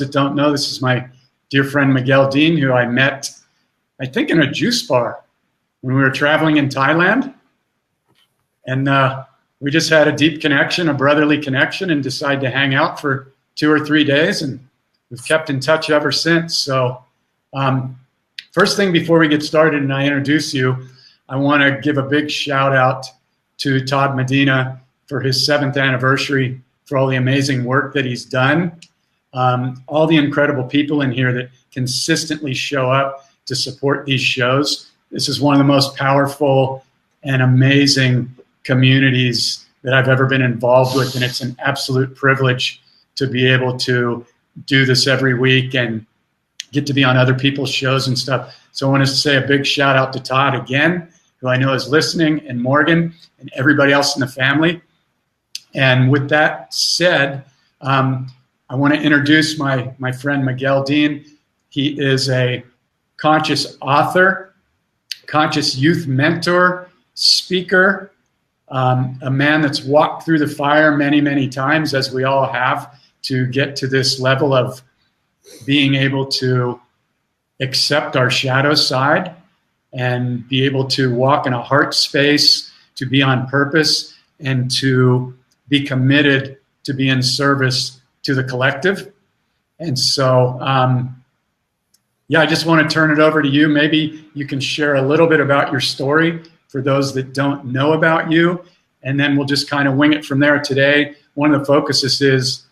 that don't know, this is my dear friend Miguel Dean, who I met, I think, in a juice bar when we were traveling in Thailand. And we just had a deep connection, a brotherly connection, and decided to hang out for 2 or 3 days. And we've kept in touch ever since. So first thing before we get started and I introduce you, I want to give a big shout out to Todd Medina for his 7th anniversary, for all the amazing work that he's done. All the incredible people in here that consistently show up to support these shows. This is one of the most powerful and amazing communities that I've ever been involved with, and it's an absolute privilege to be able to do this every week and get to be on other people's shows and stuff. So I want to say a big shout out to Todd again, who I know is listening, and Morgan and everybody else in the family. And with that said, I want to introduce my friend Miguel Dean. He is a conscious author, conscious youth mentor, speaker, a man that's walked through the fire many, many times, as we all have, to get to this level of being able to accept our shadow side and be able to walk in a heart space, to be on purpose, and to be committed to be in service to the collective. And so, I just want to turn it over to you. Maybe you can share a little bit about your story for those that don't know about you, and then we'll just kind of wing it from there today. One of the focuses is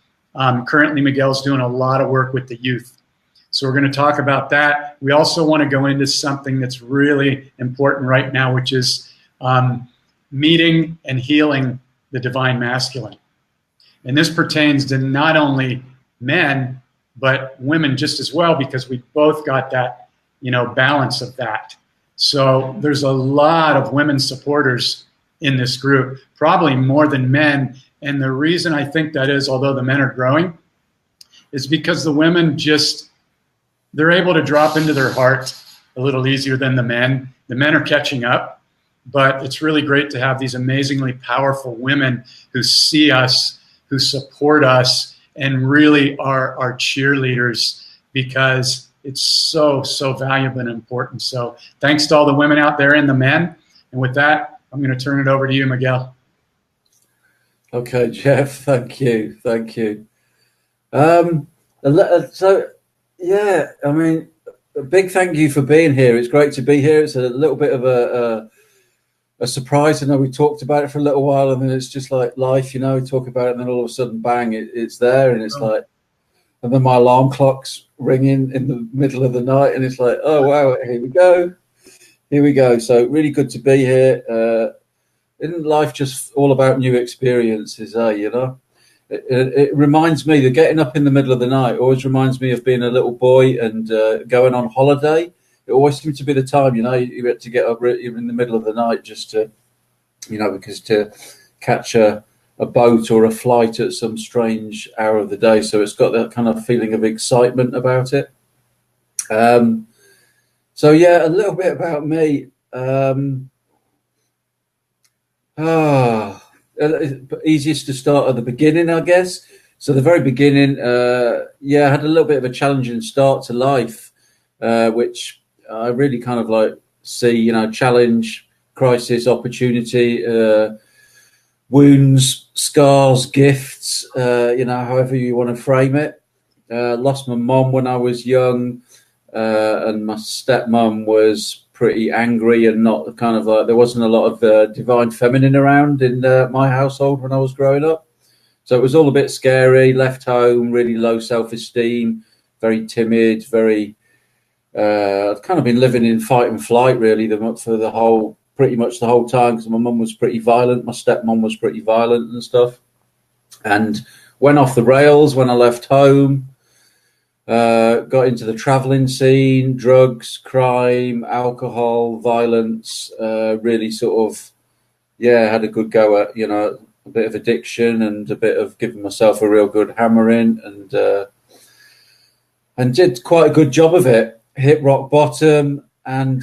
currently Miguel's doing a lot of work with the youth. So we're going to talk about that. We also want to go into something that's really important right now, which is meeting and healing the divine masculine. And this pertains to not only men, but women just as well, because we both got that, balance of that. So there's a lot of women supporters in this group, probably more than men. And the reason I think that is, although the men are growing, is because the women they're able to drop into their heart a little easier than the men. The men are catching up, but it's really great to have these amazingly powerful women who see us, who support us, and really are our cheerleaders, because it's so, so valuable and important. So thanks to all the women out there and the men. And with that, I'm going to turn it over to you, Miguel. Okay, Jeff, thank you. A big thank you for being here. It's great to be here. It's a little bit of a surprise. I know we talked about it for a little while, and then it's just like life, we talk about it, and then all of a sudden, bang, it's there, and it's like, and then my alarm clock's ringing in the middle of the night, and it's like, oh wow, here we go. So really good to be here. Isn't life just all about new experiences? It reminds me that getting up in the middle of the night always reminds me of being a little boy and going on holiday. It always seems to be the time, you get to get up in the middle of the night just to, because to catch a boat or a flight at some strange hour of the day. So it's got that kind of feeling of excitement about it. A little bit about me. Easiest to start at the beginning, I guess. So the very beginning, I had a little bit of a challenging start to life, which I really kind of like see, challenge, crisis, opportunity, wounds, scars, gifts, however you want to frame it. Lost my mom when I was young, and my stepmom was pretty angry and not kind of like, there wasn't a lot of divine feminine around in my household when I was growing up. So it was all a bit scary, left home, really low self-esteem, very timid, I'd kind of been living in fight and flight really for pretty much the whole time, because my mum was pretty violent, my stepmom was pretty violent and stuff, and went off the rails when I left home. Got into the traveling scene, drugs, crime, alcohol, violence, really sort of, had a good go at, a bit of addiction and a bit of giving myself a real good hammering, and did quite a good job of it. Hit rock bottom, and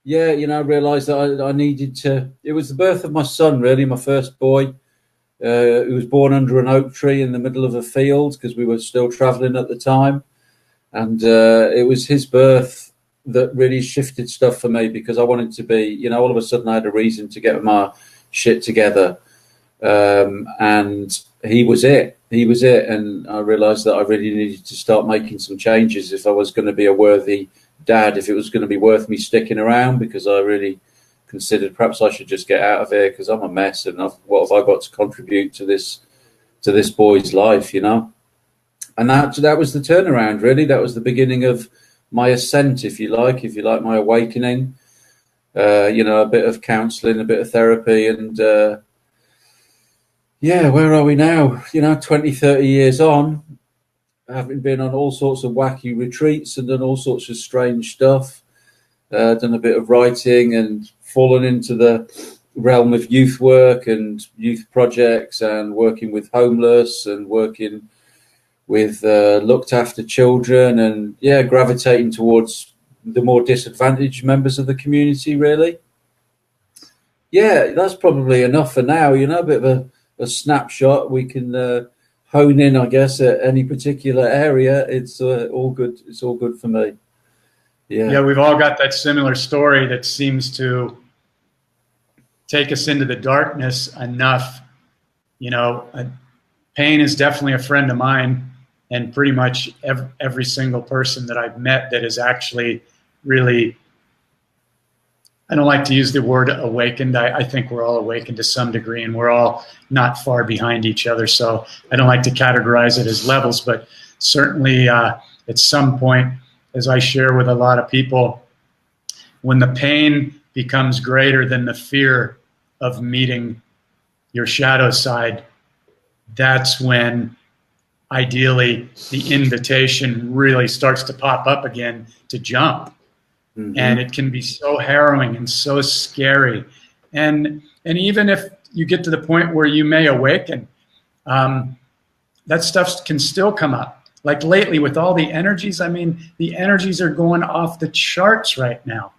realised that I needed to, it was the birth of my son, really, my first boy. He was born under an oak tree in the middle of a field because we were still traveling at the time. And it was his birth that really shifted stuff for me, because I wanted to be, you know, all of a sudden I had a reason to get my shit together. And he was it. He was it. And I realized that I really needed to start making some changes if I was going to be a worthy dad, if it was going to be worth me sticking around, because I really considered perhaps I should just get out of here because I'm a mess, and what have I got to contribute to this boy's life, you know? And that was the turnaround, really. That was the beginning of my ascent, if you like my awakening. You know, a bit of counselling, a bit of therapy, and yeah, where are we now? You know, 20, 30 years on, having been on all sorts of wacky retreats and done all sorts of strange stuff, done a bit of writing and fallen into the realm of youth work and youth projects and working with homeless and working with looked after children, and yeah, gravitating towards the more disadvantaged members of the community, really. Yeah, that's probably enough for now, you know, a bit of a snapshot. We can hone in, I guess, at any particular area. It's all good. It's all good for me. Yeah, we've all got that similar story that seems to take us into the darkness enough. You know, pain is definitely a friend of mine, and pretty much every single person that I've met that is actually really, I don't like to use the word awakened. I think we're all awakened to some degree, and we're all not far behind each other. So I don't like to categorize it as levels, but certainly at some point, as I share with a lot of people, when the pain becomes greater than the fear of meeting your shadow side, that's when ideally the invitation really starts to pop up again to jump. Mm-hmm. And it can be so harrowing and so scary. And even if you get to the point where you may awaken, that stuff can still come up. Like lately with all the energies, I mean, the energies are going off the charts right now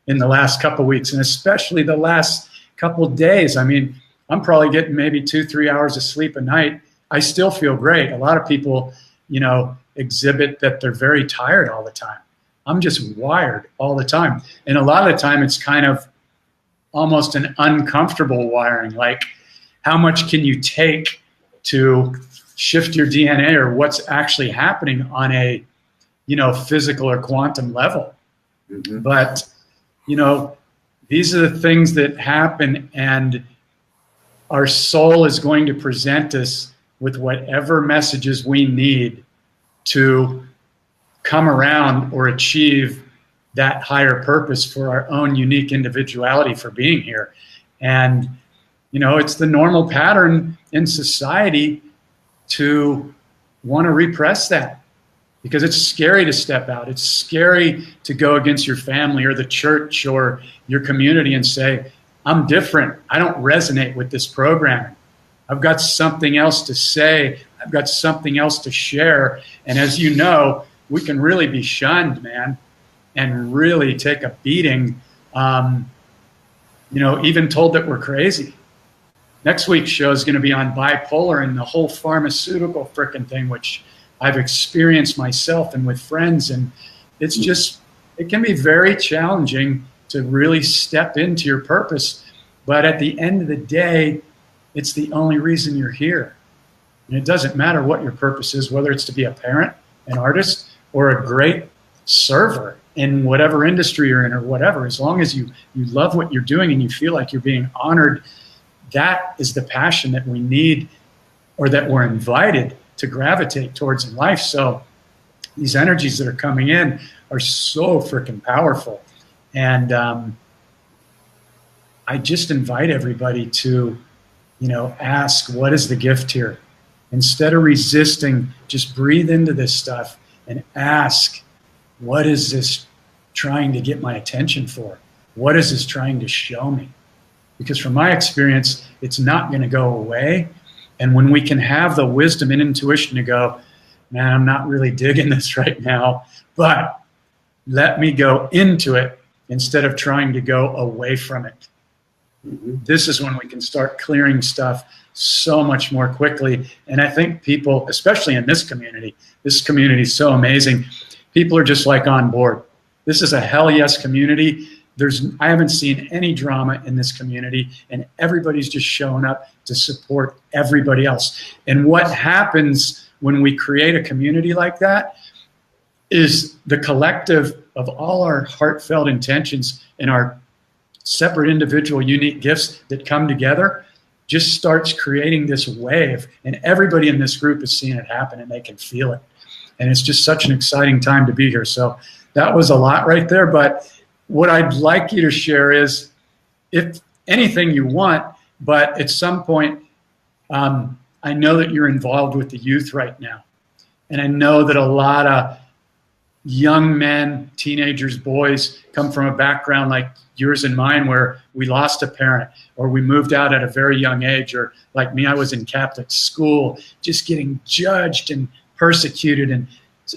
in the last couple of weeks, and especially the last couple of days. I mean, I'm probably getting maybe 2-3 hours of sleep a night. I still feel great. A lot of people, you know, exhibit that they're very tired all the time. I'm just wired all the time. And a lot of the time it's kind of almost an uncomfortable wiring. Like, how much can you take to shift your DNA, or what's actually happening on a, you know, physical or quantum level? Mm-hmm. But, you know, these are the things that happen, and our soul is going to present us with whatever messages we need to come around or achieve that higher purpose for our own unique individuality for being here. And, you know, it's the normal pattern in society to want to repress that, because it's scary to step out. It's scary to go against your family or the church or your community and say, I'm different. I don't resonate with this programming. I've got something else to say. I've got something else to share. And as you know, we can really be shunned, man, and really take a beating, you know, even told that we're crazy. Next week's show is going to be on bipolar and the whole pharmaceutical frickin' thing, which I've experienced myself and with friends. And it's just, it can be very challenging to really step into your purpose. But at the end of the day, it's the only reason you're here. And it doesn't matter what your purpose is, whether it's to be a parent, an artist, or a great server in whatever industry you're in or whatever. As long as you love what you're doing and you feel like you're being honored, that is the passion that we need, or that we're invited to gravitate towards in life. So these energies that are coming in are so freaking powerful. And I just invite everybody to, you know, ask, what is the gift here? Instead of resisting, just breathe into this stuff and ask, what is this trying to get my attention for? What is this trying to show me? Because from my experience, it's not going to go away. And when we can have the wisdom and intuition to go, man, I'm not really digging this right now, but let me go into it instead of trying to go away from it. this is when we can start clearing stuff so much more quickly. And I think people, especially in this community is so amazing. People are just like on board. This is a hell yes community. I haven't seen any drama in this community, and everybody's just showing up to support everybody else. And what happens when we create a community like that is the collective of all our heartfelt intentions and our separate individual unique gifts that come together just starts creating this wave, and everybody in this group is seeing it happen and they can feel it. And it's just such an exciting time to be here. So that was a lot right there. But what I'd like you to share is, if anything you want, but at some point, I know that you're involved with the youth right now. And I know that a lot of young men, teenagers, boys come from a background like yours and mine, where we lost a parent, or we moved out at a very young age, or like me, I was in Catholic school, just getting judged and persecuted and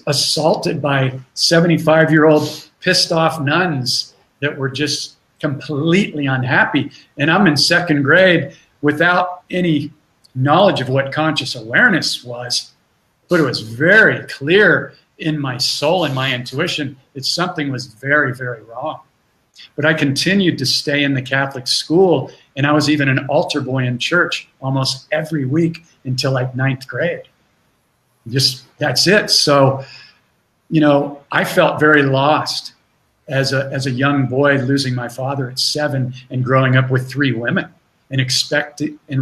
assaulted by 75-year-old pissed off nuns that were just completely unhappy. And I'm in second grade without any knowledge of what conscious awareness was, but it was very clear in my soul and my intuition that something was very, very wrong. But I continued to stay in the Catholic school, and I was even an altar boy in church almost every week until like 9th grade. Just, that's it. So, I felt very lost as a young boy, losing my father at 7 and growing up with 3 women, and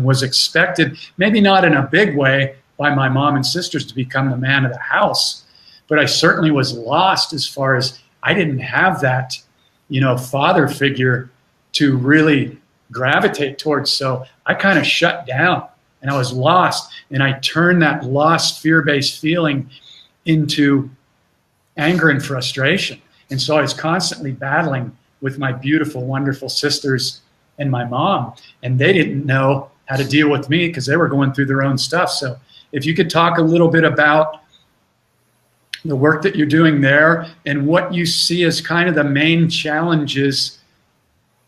was expected, maybe not in a big way, by my mom and sisters to become the man of the house. But I certainly was lost as far as I didn't have that, father figure to really gravitate towards. So I kind of shut down and I was lost. And I turned that lost, fear-based feeling into anger and frustration. And so I was constantly battling with my beautiful, wonderful sisters and my mom. And they didn't know how to deal with me because they were going through their own stuff. So if you could talk a little bit about the work that you're doing there and what you see as kind of the main challenges.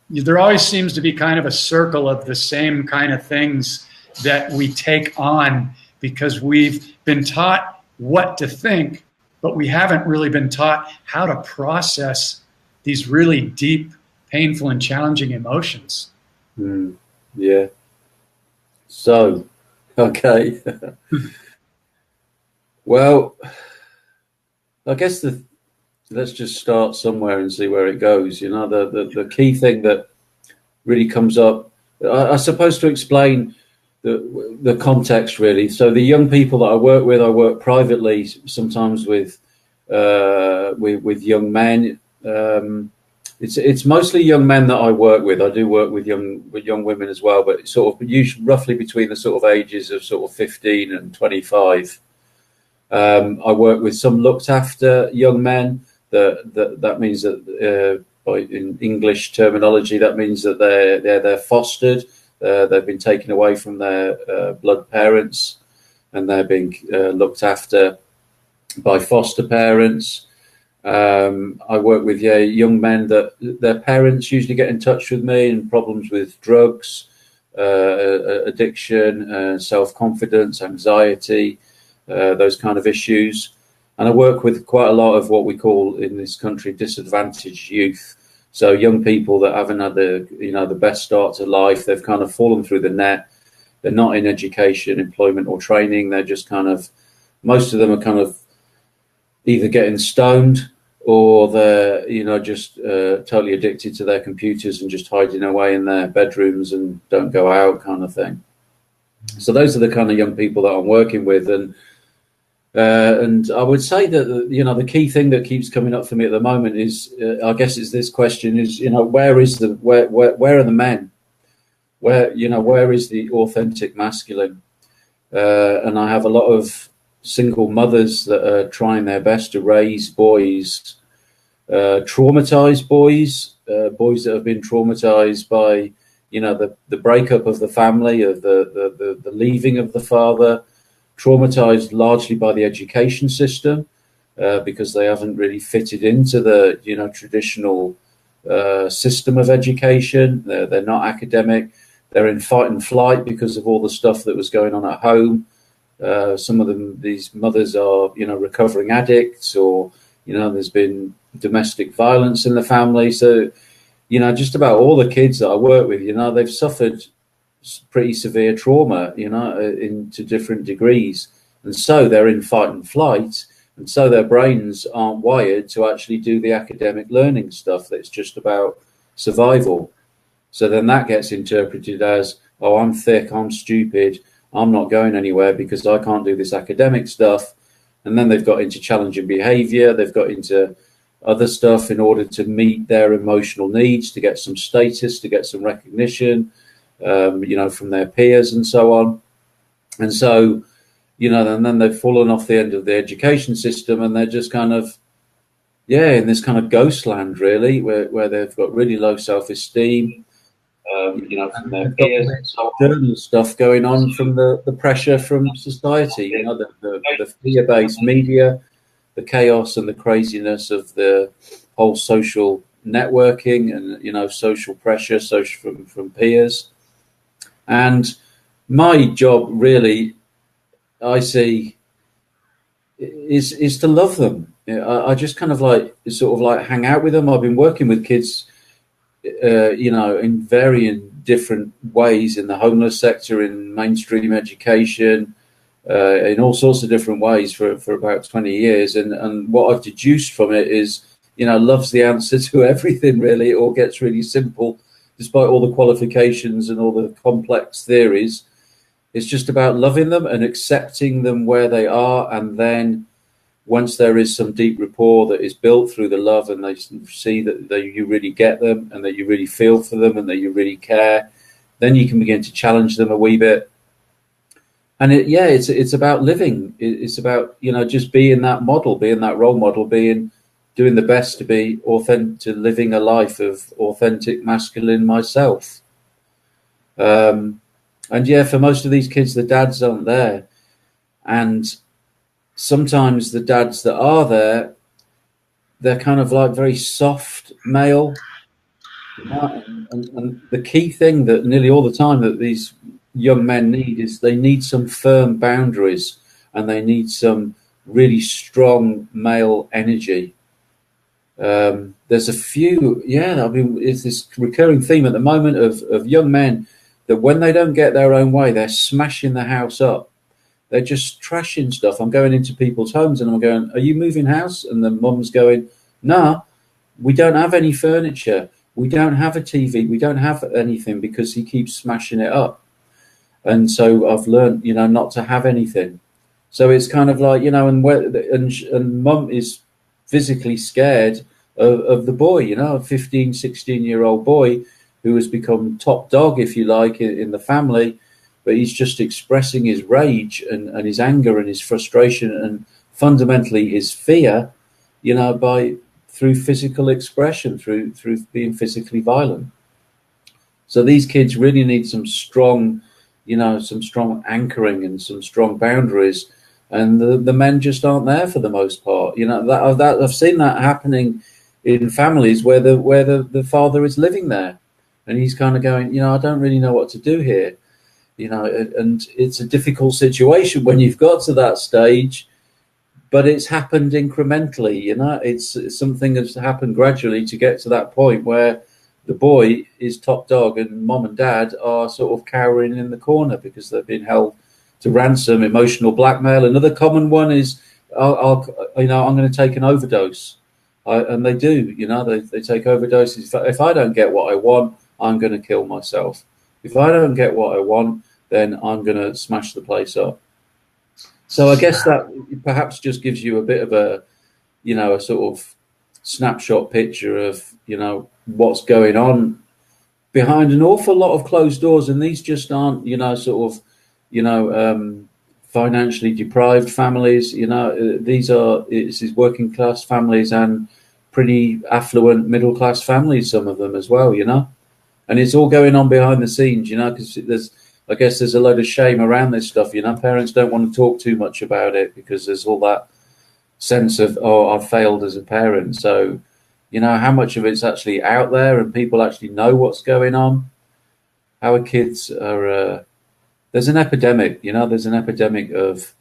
There always seems to be kind of a circle of the same kind of things that we take on because we've been taught what to think, but we haven't really been taught how to process these really deep, painful, and challenging emotions. Yeah. So, okay. Well, I guess let's just start somewhere and see where it goes. The key thing that really comes up, I suppose, to explain the context really. So the young people that I work privately, sometimes with young men. It's mostly young men that I work with. I do work with young women as well, but it's sort of usually roughly between the sort of ages of sort of 15 and 25. I work with some looked after young men. That means that in English terminology, that means that they're fostered. They've been taken away from their blood parents, and they're being looked after by foster parents. I work with young men that their parents usually get in touch with me and problems with drugs, addiction, self-confidence, anxiety, those kind of issues. And I work with quite a lot of what we call in this country disadvantaged youth. So young people that haven't had the best start to life. They've kind of fallen through the net. They're not in education, employment, or training. They're just kind of, most of them are kind of either getting stoned or they're just totally addicted to their computers and just hiding away in their bedrooms and don't go out, kind of thing. So those are the kind of young people that I'm working with, and I would say that the key thing that keeps coming up for me at the moment is I guess it's this question is where are the men, where is the authentic masculine, and I have a lot of single mothers that are trying their best to raise boys, traumatized boys that have been traumatized by the breakup of the family, of the leaving of the father, traumatized largely by the education system because they haven't really fitted into the traditional system of education. They're not academic. They're in fight and flight because of all the stuff that was going on at home. Some of them, these mothers are, recovering addicts, or, there's been domestic violence in the family. So, just about all the kids that I work with, they've suffered pretty severe trauma, to different degrees. And so they're in fight and flight. And so their brains aren't wired to actually do the academic learning stuff that's just about survival. So then that gets interpreted as, oh, I'm thick, I'm stupid, I'm not going anywhere because I can't do this academic stuff. And then they've got into challenging behavior, they've got into other stuff in order to meet their emotional needs, to get some status, to get some recognition, from their peers and so on. And so, and then they've fallen off the end of the education system, and they're just kind of, in this kind of ghost land, really, where they've got really low self-esteem, from their peers, and so on, stuff going on from the pressure from society, the fear-based media, the chaos and the craziness of the whole social networking, and social pressure, from peers. And my job, really, I see, is to love them. I just kind of hang out with them. I've been working with kids, in varying different ways, in the homeless sector, in mainstream education, in all sorts of different ways for about 20 years. And what I've deduced from it is, love's the answer to everything, really. It all gets really simple, despite all the qualifications and all the complex theories. It's just about loving them and accepting them where they are. And then once there is some deep rapport that is built through the love, and they see that you really get them, and that you really feel for them, and that you really care, then you can begin to challenge them a wee bit. And it's about living. It's about, just being that model, being that role model, doing the best to be authentic, to living a life of authentic masculine myself. And for most of these kids, the dads aren't there. And sometimes the dads that are there, they're kind of like very soft male. And the key thing that nearly all the time that these young men need is they need some firm boundaries, and they need some really strong male energy. There's a few, it's this recurring theme at the moment of young men that when they don't get their own way, they're smashing the house up. They're just trashing stuff. I'm going into people's homes and I'm going, are you moving house? And the mum's going, no, we don't have any furniture. We don't have a TV. We don't have anything because he keeps smashing it up. And so I've learned, not to have anything. So it's kind of like, and mum is physically scared of the boy, a 15, 16-year-old boy who has become top dog, if you like, in the family, but he's just expressing his rage and his anger and his frustration and fundamentally his fear, through physical expression, through being physically violent. So these kids really need some strong anchoring and some strong boundaries, and the men just aren't there for the most part. That I've seen that happening in families where the father is living there. And he's kind of going, I don't really know what to do here, and it's a difficult situation when you've got to that stage, but it's happened incrementally, it's something that's happened gradually to get to that point where the boy is top dog and mom and dad are sort of cowering in the corner because they've been held to ransom, emotional blackmail. Another common one is, I'm going to take an overdose. And they do, they take overdoses. If I don't get what I want, I'm going to kill myself. If I don't get what I want, then I'm going to smash the place up. So I guess that perhaps just gives you a bit of a sort of snapshot picture of, what's going on behind an awful lot of closed doors. And these just aren't, financially deprived families. This is working class families and pretty affluent middle class families, some of them as well, and it's all going on behind the scenes, because there's a load of shame around this stuff. Parents don't want to talk too much about it because there's all that sense of, oh, I've failed as a parent. So, You know, how much of it's actually out there and people actually know what's going on. Our kids are, there's an epidemic, you know, there's an epidemic of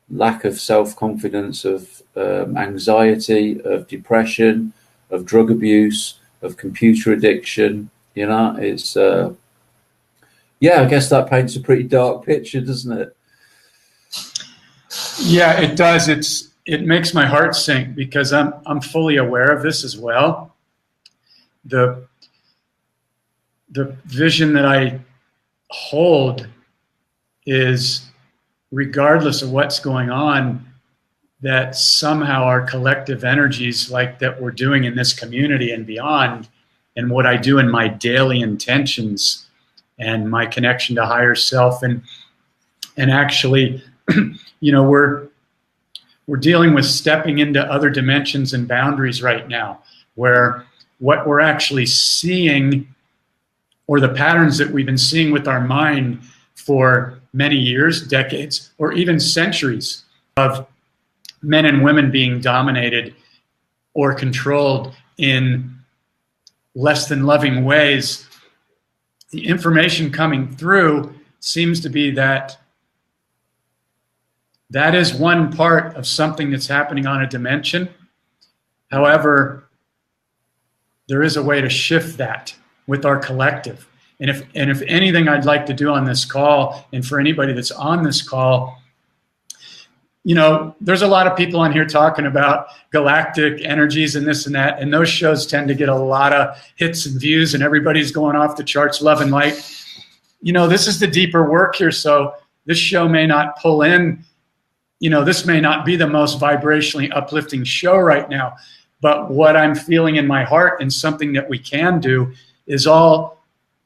lack of self-confidence, of anxiety, of depression, of drug abuse, of computer addiction. You know, it's, yeah, I guess that paints a pretty dark picture, doesn't it? Yeah, it does. It makes my heart sink because I'm fully aware of this as well. The vision that I hold is, regardless of what's going on, that somehow our collective energies, like that we're doing in this community and beyond, and what I do in my daily intentions and my connection to higher self, and actually, you know, we're dealing with stepping into other dimensions and boundaries right now, where what we're actually seeing, or the patterns that we've been seeing with our mind for many years, decades, or even centuries, of men and women being dominated or controlled in less than loving ways, the information coming through seems to be that that is one part of something that's happening on a dimension. However, there is a way to shift that with our collective. And if anything I'd like to do on this call, and for anybody that's on this call, you know, there's a lot of people on here talking about galactic energies and this and that, and those shows tend to get a lot of hits and views, and everybody's going off the charts, love and light. You know, this is the deeper work here, so this show may not pull in, you know, this may not be the most vibrationally uplifting show right now, but what I'm feeling in my heart, and something that we can do, is all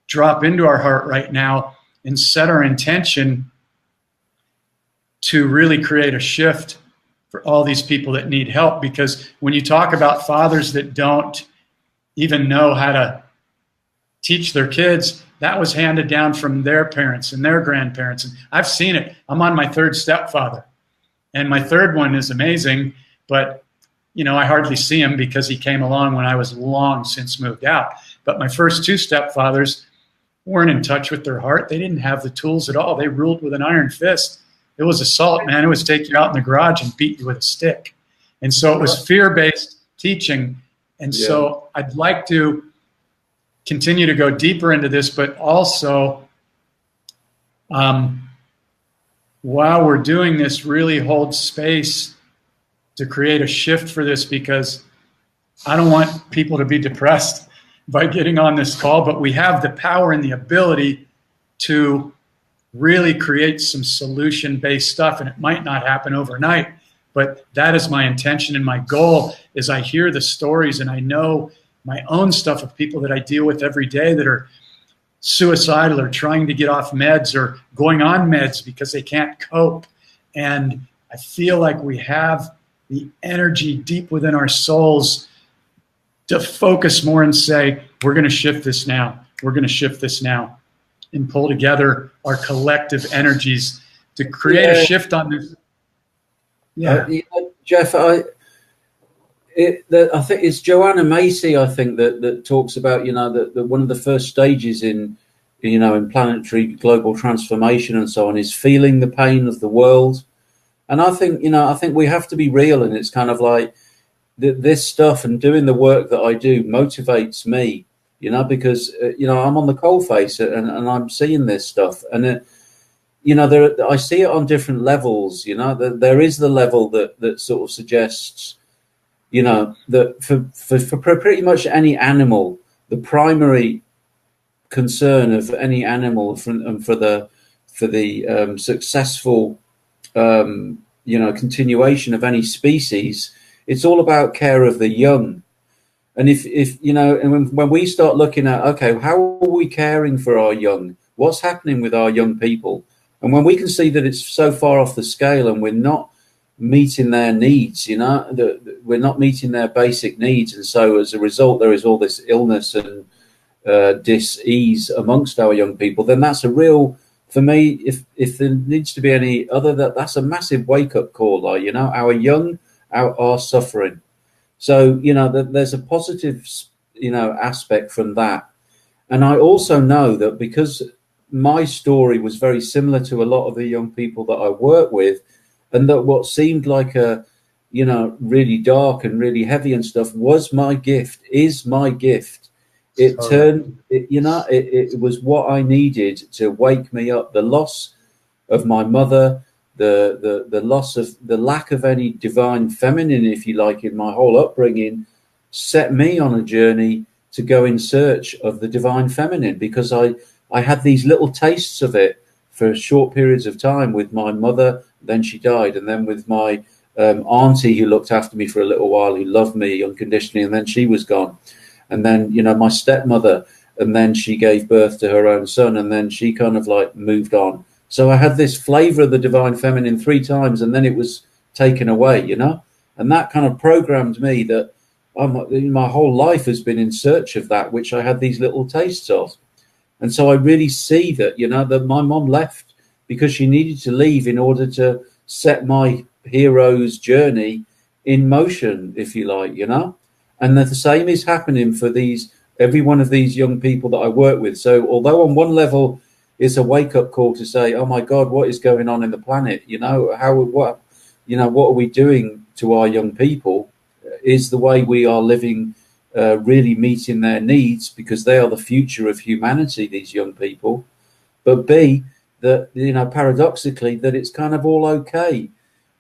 drop into our heart right now and set our intention to really create a shift for all these people that need help. Because when you talk about fathers that don't even know how to teach their kids, that was handed down from their parents and their grandparents. And I've seen it. I'm on my third stepfather, and my third one is amazing, but you know, I hardly see him because he came along when I was long since moved out. But my first two stepfathers weren't in touch with their heart. They didn't have the tools at all. They ruled with an iron fist. It was assault, man. It was take you out in the garage and beat you with a stick. And so it was fear-based teaching. And so I'd like to continue to go deeper into this, but also while we're doing this, really hold space to create a shift for this, because I don't want people to be depressed by getting on this call, but we have the power and the ability to really create some solution-based stuff, and it might not happen overnight, but that is my intention and my goal. Is I hear the stories and I know my own stuff of people that I deal with every day that are suicidal or trying to get off meds or going on meds because they can't cope. And I feel like we have the energy deep within our souls to focus more and say, we're going to shift this now. We're going to shift this now, and pull together our collective energies to create a shift on this. Yeah. Jeff, I think it's Joanna Macy, I think, that talks about, you know, that one of the first stages in planetary global transformation and so on is feeling the pain of the world. And I think, you know, we have to be real, and it's kind of like this stuff and doing the work that I do motivates me, you know, because, you know, I'm on the coalface and I'm seeing this stuff. And, you know, I see it on different levels, you know. There is the level that sort of suggests, you know, that for pretty much any animal, the primary concern of any animal for the successful you know, continuation of any species, it's all about care of the young. And if you know, and when we start looking at, okay, how are we caring for our young? What's happening with our young people? And when we can see that it's so far off the scale and we're not meeting their needs, you know, we're not meeting their basic needs, and so as a result there is all this illness and dis-ease amongst our young people, then that's a real, for me, if there needs to be any other, that's a massive wake-up call. Like, you know, our young are suffering, So, there's a positive, aspect from that. And I also know that because my story was very similar to a lot of the young people that I work with, and that what seemed like a, really dark and really heavy and stuff was my gift, is my gift. It turned, it was what I needed to wake me up. The loss of my mother, the loss of the lack of any divine feminine, if you like, in my whole upbringing, set me on a journey to go in search of the divine feminine, because I had these little tastes of it for short periods of time with my mother, then she died, and then with my auntie who looked after me for a little while, who loved me unconditionally, and then she was gone. And then, my stepmother, and then she gave birth to her own son, and then she kind of like moved on. So I had this flavor of the divine feminine 3 times, and then it was taken away, and that kind of programmed me that my whole life has been in search of that, which I had these little tastes of. And so I really see that, that my mom left because she needed to leave in order to set my hero's journey in motion, if you like, and the same is happening for every one of these young people that I work with. So although on one level it's a wake-up call to say, oh my God, what is going on in the planet? What are we doing to our young people? Is the way we are living really meeting their needs, because they are the future of humanity, these young people? But B, that, paradoxically, that it's kind of all okay,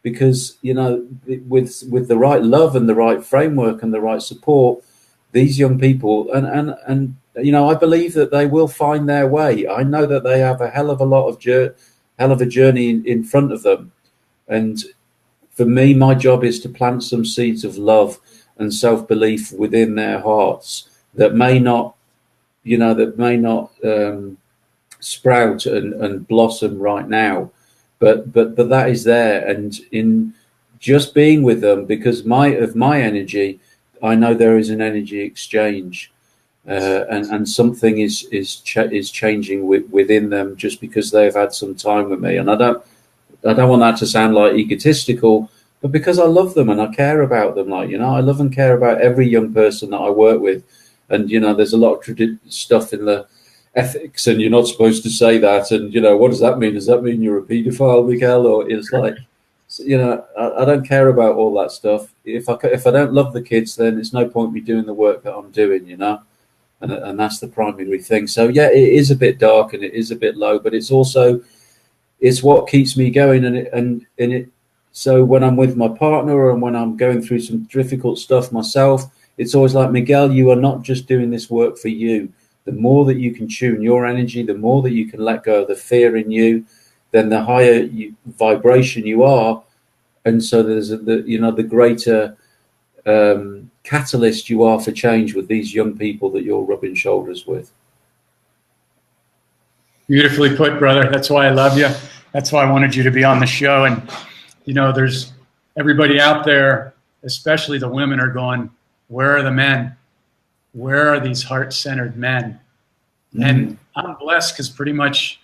because, with the right love and the right framework and the right support, these young people, and I believe that they will find their way. I know that they have a hell of a journey in front of them. And for me, my job is to plant some seeds of love and self-belief within their hearts that may not sprout and blossom right now, but that is there. And in just being with them, because of my energy, I know there is an energy exchange, and something is changing within them just because they've had some time with me. And I don't want that to sound like egotistical, but because I love them and I care about them. I love and care about every young person that I work with. And, there's a lot of stuff in the ethics, and you're not supposed to say that. And, what does that mean? Does that mean you're a paedophile, Miguel? Or it's like, I don't care about all that stuff. If I don't love the kids, then it's no point me doing the work that I'm doing, and that's the primary thing. So, yeah, it is a bit dark and it is a bit low, but it's what keeps me going. So when I'm with my partner and when I'm going through some difficult stuff myself, it's always like, Miguel, you are not just doing this work for you. The more that you can tune your energy, the more that you can let go of the fear in you, then the higher vibration you are. And so there's the greater catalyst you are for change with these young people that you're rubbing shoulders with. Beautifully put, brother. That's why I love you. That's why I wanted you to be on the show. And, there's everybody out there, especially the women, are going, where are the men? Where are these heart-centered men? Mm-hmm. And I'm blessed because pretty much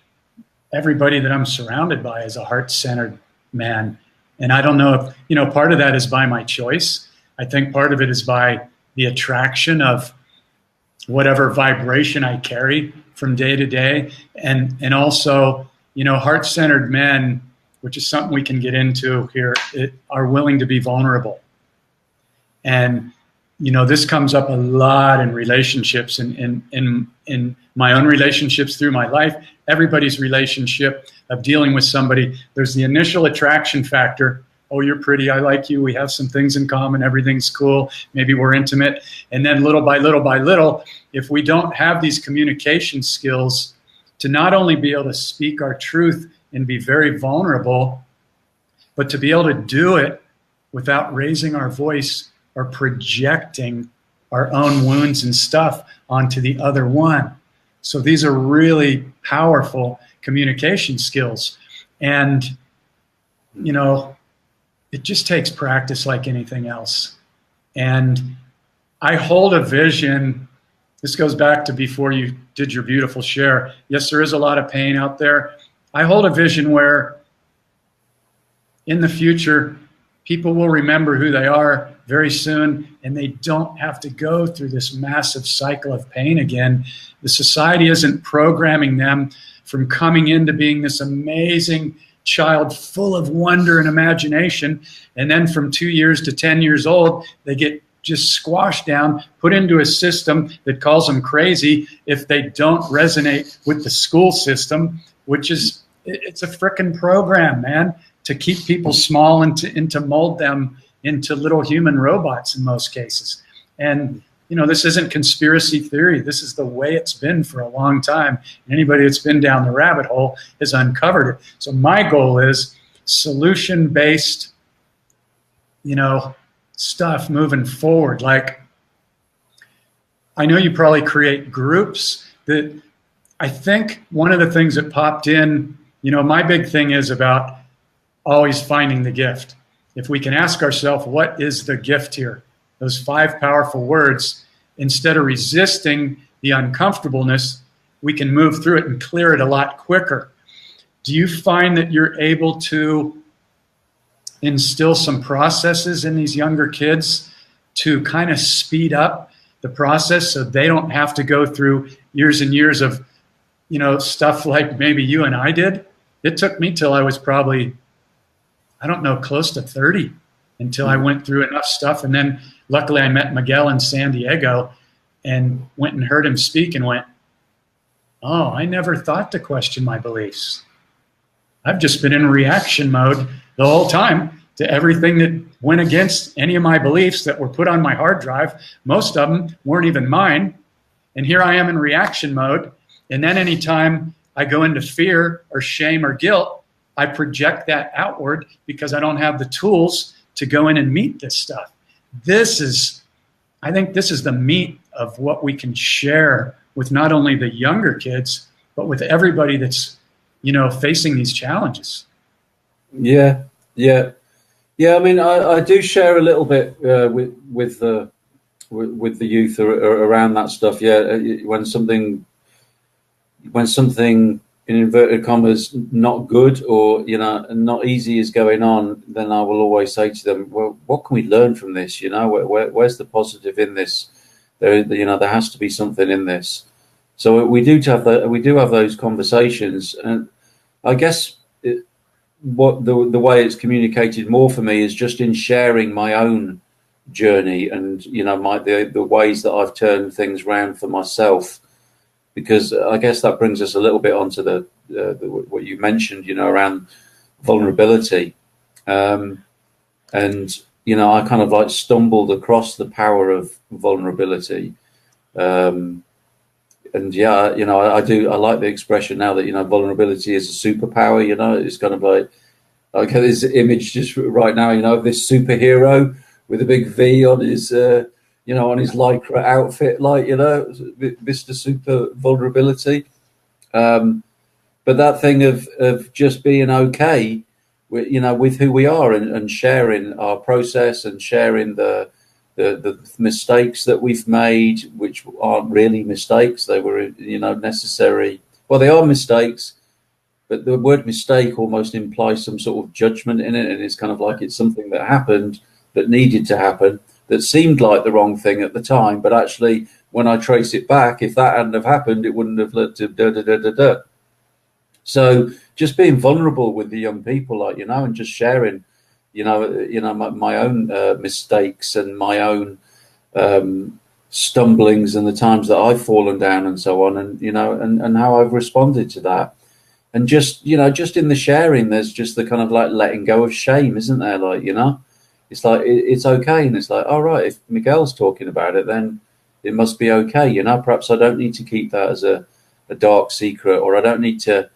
everybody that I'm surrounded by is a heart-centered man. And I don't know if, part of that is by my choice. I think part of it is by the attraction of whatever vibration I carry from day to day. And also, heart-centered men, which is something we can get into here, are willing to be vulnerable. And, this comes up a lot in relationships, in my own relationships through my life, everybody's relationship of dealing with somebody. There's the initial attraction factor. Oh, you're pretty. I like you. We have some things in common. Everything's cool. Maybe we're intimate. And then little by little, if we don't have these communication skills to not only be able to speak our truth and be very vulnerable, but to be able to do it without raising our voice or projecting our own wounds and stuff onto the other one. So these are really powerful communication skills. And, it just takes practice like anything else. And I hold a vision. This goes back to before you did your beautiful share. Yes, there is a lot of pain out there. I hold a vision where in the future, people will remember who they are very soon, and they don't have to go through this massive cycle of pain again. The society isn't programming them from coming into being this amazing child full of wonder and imagination, and then from 2 years to 10 years old, they get just squashed down, put into a system that calls them crazy if they don't resonate with the school system, which is, it's a frickin' program, man, to keep people small and to mold them into little human robots in most cases. And, you know, this isn't conspiracy theory. This is the way it's been for a long time. Anybody that's been down the rabbit hole has uncovered it. So my goal is solution-based, you know, stuff moving forward. Like, I know you probably create groups that, I think one of the things that popped in, you know, my big thing is about always finding the gift. If we can ask ourselves, what is the gift here? Those 5 powerful words, instead of resisting the uncomfortableness, we can move through it and clear it a lot quicker. Do you find that you're able to instill some processes in these younger kids to kind of speed up the process so they don't have to go through years and years of, you know, stuff like maybe you and I did? It took me till I was probably, I don't know, close to 30 until I went through enough stuff. And then luckily I met Miguel in San Diego and went and heard him speak and went, oh, I never thought to question my beliefs. I've just been in reaction mode the whole time to everything that went against any of my beliefs that were put on my hard drive. Most of them weren't even mine. And here I am in reaction mode. And then anytime I go into fear or shame or guilt, I project that outward because I don't have the tools to go in and meet this stuff. I think this is the meat of what we can share with not only the younger kids, but with everybody that's, you know, facing these challenges. Yeah. I mean, I do share a little bit with the youth around that stuff. Yeah, when something in inverted commas not good or, you know, not easy is going on, then I will always say to them, well, what can we learn from this? You know, where's the positive in this? There has to be something in this. So we do have those conversations, and I guess what the way it's communicated more for me is just in sharing my own journey and, you know, the ways that I've turned things around for myself. Because I guess that brings us a little bit onto the what you mentioned, you know, around vulnerability, and you know, I kind of like stumbled across the power of vulnerability, and yeah, you know, I like the expression now that, you know, vulnerability is a superpower. You know, it's kind of like I get this image just right now, you know, of this superhero with a big V on his. You know, on his lycra outfit, like, you know, Mr. Super Vulnerability. But that thing of just being okay, with, you know, with who we are and sharing our process and sharing the mistakes that we've made, which aren't really mistakes. They were, you know, necessary. Well, they are mistakes, but the word mistake almost implies some sort of judgment in it. And it's kind of like it's something that happened that needed to happen, that seemed like the wrong thing at the time, but actually, when I trace it back, if that hadn't have happened, it wouldn't have led to da. So just being vulnerable with the young people, like, you know, and just sharing, you know, my own mistakes and my own stumblings and the times that I've fallen down and so on, and, you know, and how I've responded to that. And just, you know, just in the sharing, there's just the kind of like letting go of shame, isn't there? Like, you know, it's like, it's okay. And it's like, all right, if Miguel's talking about it, then it must be okay. You know, perhaps I don't need to keep that as a dark secret, or I don't need to,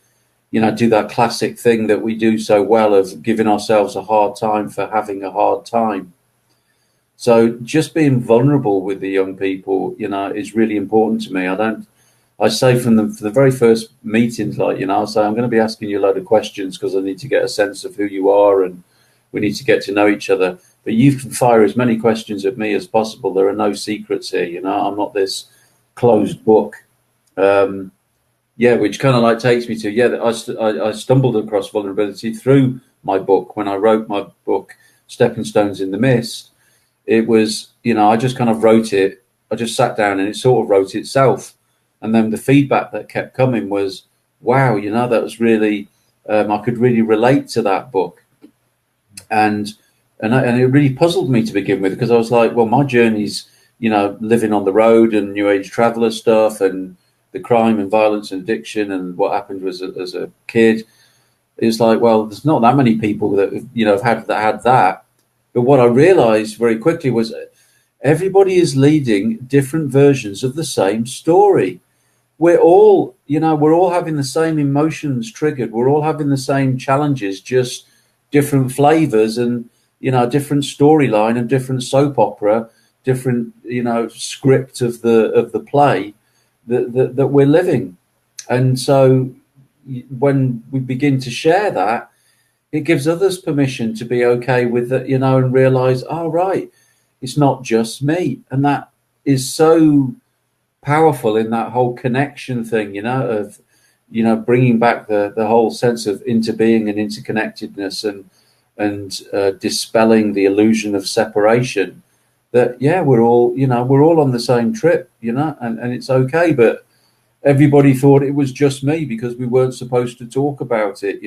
you know, do that classic thing that we do so well of giving ourselves a hard time for having a hard time. So just being vulnerable with the young people, you know, is really important to me. I say from the very first meetings, like, you know, I say, I'm going to be asking you a load of questions because I need to get a sense of who you are and we need to get to know each other. But you can fire as many questions at me as possible. There are no secrets here, you know. I'm not this closed book. Which kind of like takes me to, I stumbled across vulnerability through my book when I wrote my book, Stepping Stones in the Mist. it was, I just kind of wrote it. I just sat down and it sort of wrote itself. And then the feedback that kept coming was, wow, that was really, I could really relate to that book. And it really puzzled me to begin with, because I was like, well, my journey's, living on the road and New Age traveler stuff and the crime and violence and addiction and what happened as a kid. It's like, well, there's not that many people that, have had that. But what I realized very quickly was everybody is leading different versions of the same story. We're all having the same emotions triggered. We're all having the same challenges, just different flavors and, different storyline and different soap opera, different, script of the play that we're living. And so when we begin to share that, it gives others permission to be okay with it, and realize, oh, right, it's not just me. And that is so powerful in that whole connection thing, of, bringing back the whole sense of interbeing and interconnectedness and dispelling the illusion of separation. That, yeah, we're all on the same trip, and it's okay. But everybody thought it was just me because we weren't supposed to talk about it,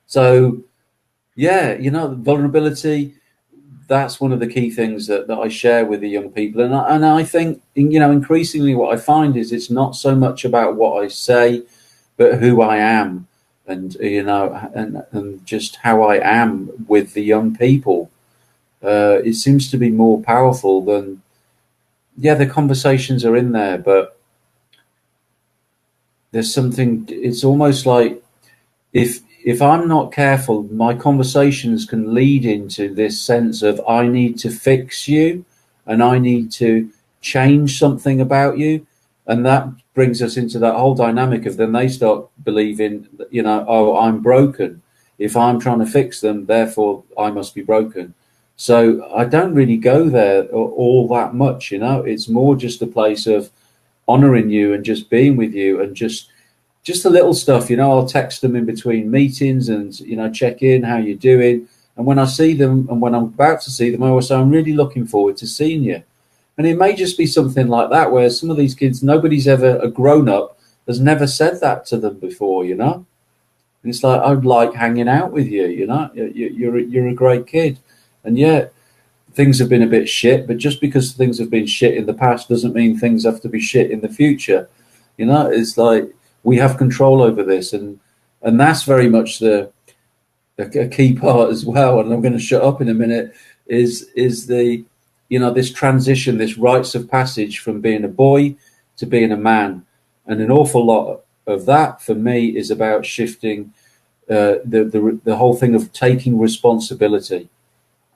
So, yeah, vulnerability, that's one of the key things that I share with the young people. And I think, increasingly what I find is it's not so much about what I say, but who I am and, and just how I am with the young people. It seems to be more powerful than, the conversations are in there, but there's something, it's almost like if I'm not careful, my conversations can lead into this sense of I need to fix you and I need to change something about you. And that brings us into that whole dynamic of then they start believing, oh, I'm broken. If I'm trying to fix them, therefore I must be broken. So I don't really go there all that much, It's more just a place of honoring you and just being with you and just the little stuff, I'll text them in between meetings and, check in, how you're doing. And when I see them and when I'm about to see them, I always say, I'm really looking forward to seeing you. And it may just be something like that, where some of these kids, nobody's ever, a grown up has never said that to them before, And it's like, I'd like hanging out with you, you're a great kid. And yeah, things have been a bit shit, but just because things have been shit in the past doesn't mean things have to be shit in the future. It's like, we have control over this, and that's very much a key part as well. And I'm going to shut up in a minute. Is the this transition, this rites of passage from being a boy to being a man, and an awful lot of that for me is about shifting the whole thing of taking responsibility.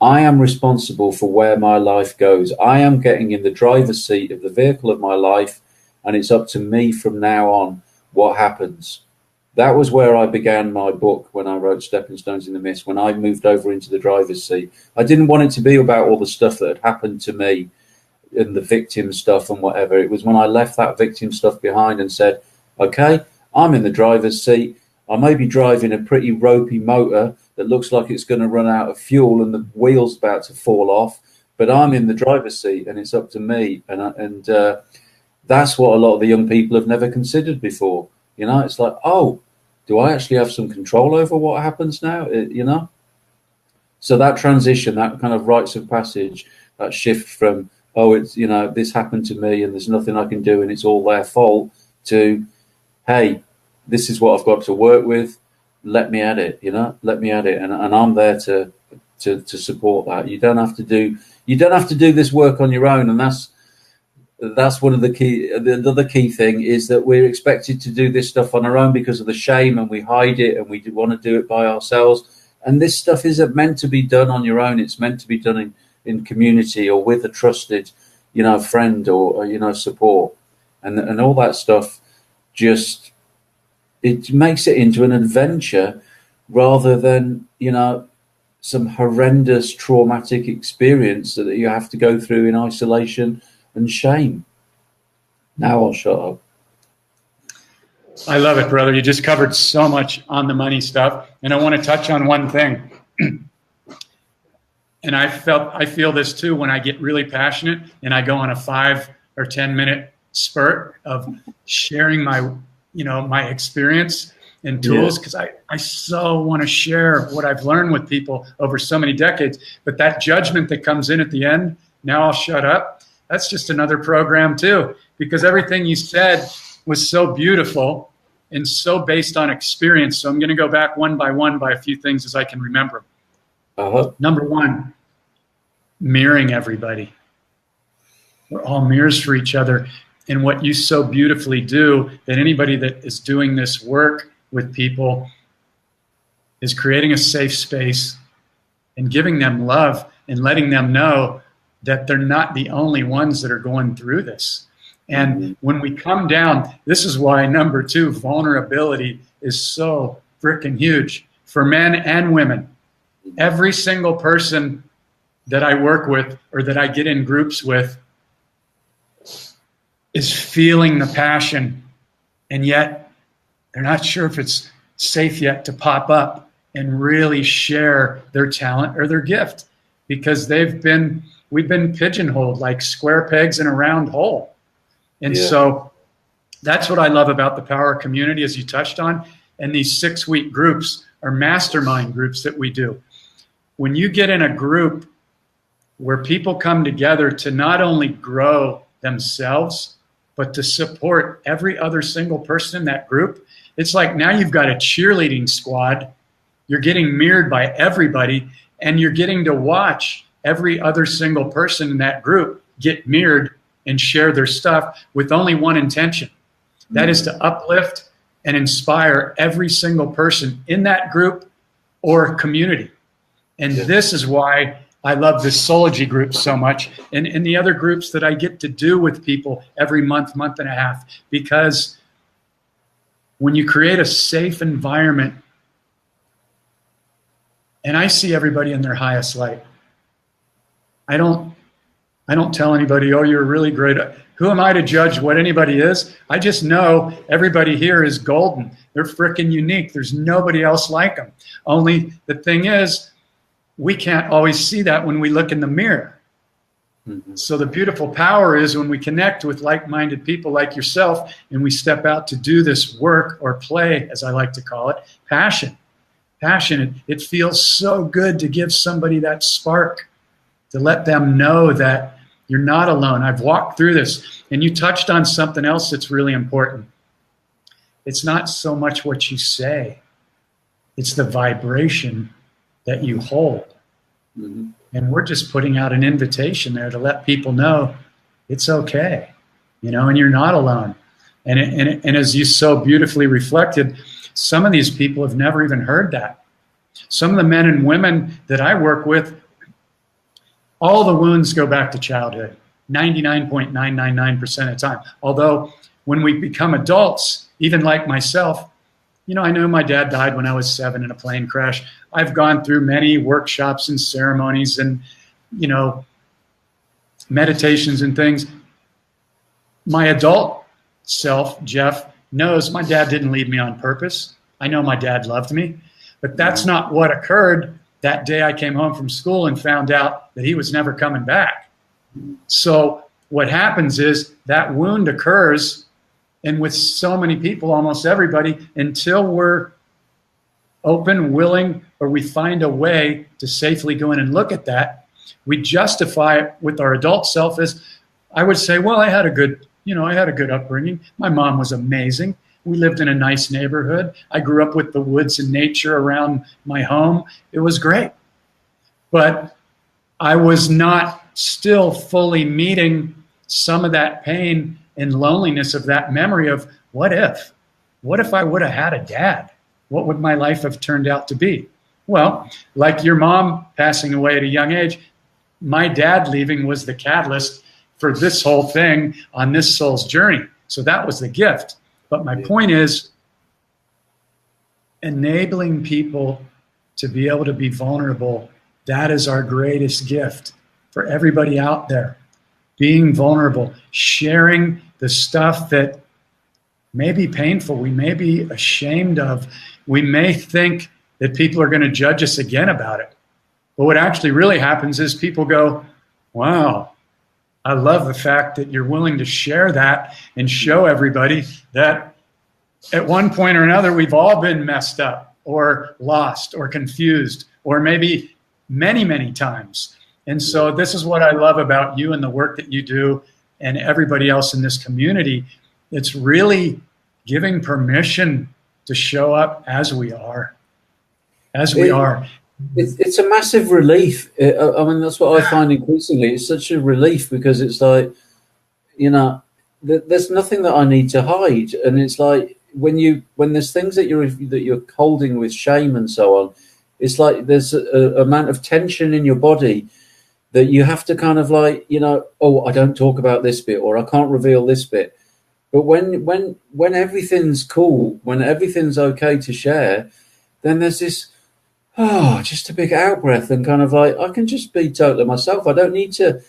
I am responsible for where my life goes. I am getting in the driver's seat of the vehicle of my life, and it's up to me from now on what happens. That was where I began my book when I wrote Stepping Stones in the Mist, when I moved over into the driver's seat. I didn't want it to be about all the stuff that had happened to me and the victim stuff and whatever. It was when I left that victim stuff behind and said, okay, I'm in the driver's seat. I may be driving a pretty ropey motor that looks like it's going to run out of fuel and the wheel's about to fall off, but I'm in the driver's seat and it's up to me. And that's what a lot of the young people have never considered before. It's like, oh, do I actually have some control over what happens now? So that transition, that kind of rites of passage, that shift from, oh, it's, this happened to me and there's nothing I can do and it's all their fault, to, hey, this is what I've got to work with. Let me at it, let me at it. And I'm there to support that. You don't have to do this work on your own. And that's one of the other key thing is that we're expected to do this stuff on our own because of the shame, and we hide it and we want to do it by ourselves. And this stuff isn't meant to be done on your own. It's meant to be done in community or with a trusted, friend or support, and all that stuff. Just, it makes it into an adventure rather than, some horrendous traumatic experience that you have to go through in isolation and shame. Now I'll shut up. I love it, brother. You just covered so much on the money stuff. And I want to touch on one thing. And I feel this too when I get really passionate and I go on a 5 or 10 minute spurt of sharing my, my experience and tools, because I so want to share what I've learned with people over so many decades. But that judgment that comes in at the end, now I'll shut up, that's just another program too, because everything you said was so beautiful and so based on experience. So I'm going to go back one by a few things as I can remember. Number one, mirroring everybody. We're all mirrors for each other. And what you so beautifully do, that anybody that is doing this work with people, is creating a safe space and giving them love and letting them know that they're not the only ones that are going through this. And when we come down, this is why number 2, vulnerability is so freaking huge for men and women. Every single person that I work with or that I get in groups with is feeling the passion, and yet they're not sure if it's safe yet to pop up and really share their talent or their gift, because we've been pigeonholed like square pegs in a round hole. And so that's what I love about the power of community, as you touched on. And these 6-week groups are mastermind groups that we do. When you get in a group where people come together to not only grow themselves, but to support every other single person in that group, it's like now you've got a cheerleading squad. You're getting mirrored by everybody, and you're getting to watch every other single person in that group get mirrored and share their stuff with only one intention. That is to uplift and inspire every single person in that group or community. And this is why I love this Sology group so much, and the other groups that I get to do with people every month and a half, because when you create a safe environment, and I see everybody in their highest light. I don't tell anybody, oh, you're really great. Who am I to judge what anybody is? I just know everybody here is golden. They're freaking unique. There's nobody else like them. Only the thing is, we can't always see that when we look in the mirror. So the beautiful power is when we connect with like-minded people like yourself, and we step out to do this work or play, as I like to call it, passion. It feels so good to give somebody that spark, to let them know that you're not alone. I've walked through this. And you touched on something else that's really important. It's not so much what you say. It's the vibration that you hold. And we're just putting out an invitation there to let people know it's okay, and you're not alone. And as you so beautifully reflected, some of these people have never even heard that. Some of the men and women that I work with, all the wounds go back to childhood, 99.999% of the time. Although when we become adults, even like myself, I know my dad died when I was 7 in a plane crash. I've gone through many workshops and ceremonies and, meditations and things. My adult self, Jeff, knows my dad didn't leave me on purpose. I know my dad loved me, but that's not what occurred that day I came home from school and found out that he was never coming back. So what happens is that wound occurs, and with so many people, almost everybody, until we're open, willing, or we find a way to safely go in and look at that, we justify it with our adult self as, I would say, well, I had a good upbringing. My mom was amazing. We lived in a nice neighborhood. I grew up with the woods and nature around my home. It was great. But I was not still fully meeting some of that pain and loneliness of that memory of what if I would have had a dad? What would my life have turned out to be? Well, like your mom passing away at a young age, my dad leaving was the catalyst for this whole thing on this soul's journey. So that was the gift. But my point is enabling people to be able to be vulnerable. That is our greatest gift for everybody out there. Being vulnerable, sharing the stuff that may be painful, we may be ashamed of, we may think that people are going to judge us again about it. But what actually really happens is people go, wow, I love the fact that you're willing to share that and show everybody that at one point or another, we've all been messed up or lost or confused, or maybe many, many times. And so this is what I love about you and the work that you do and everybody else in this community. It's really giving permission to show up as we are. As we are. It's a massive relief. I mean, that's what I find increasingly. It's such a relief because it's like, you know, there's nothing that I need to hide. And it's like when there's things that you're holding with shame and so on, it's like there's a amount of tension in your body that you have to kind of like, you know, oh, I don't talk about this bit, or I can't reveal this bit. But when everything's cool, when everything's okay to share, then there's this, just a big out breath and kind of like, I can just be totally myself. I don't need to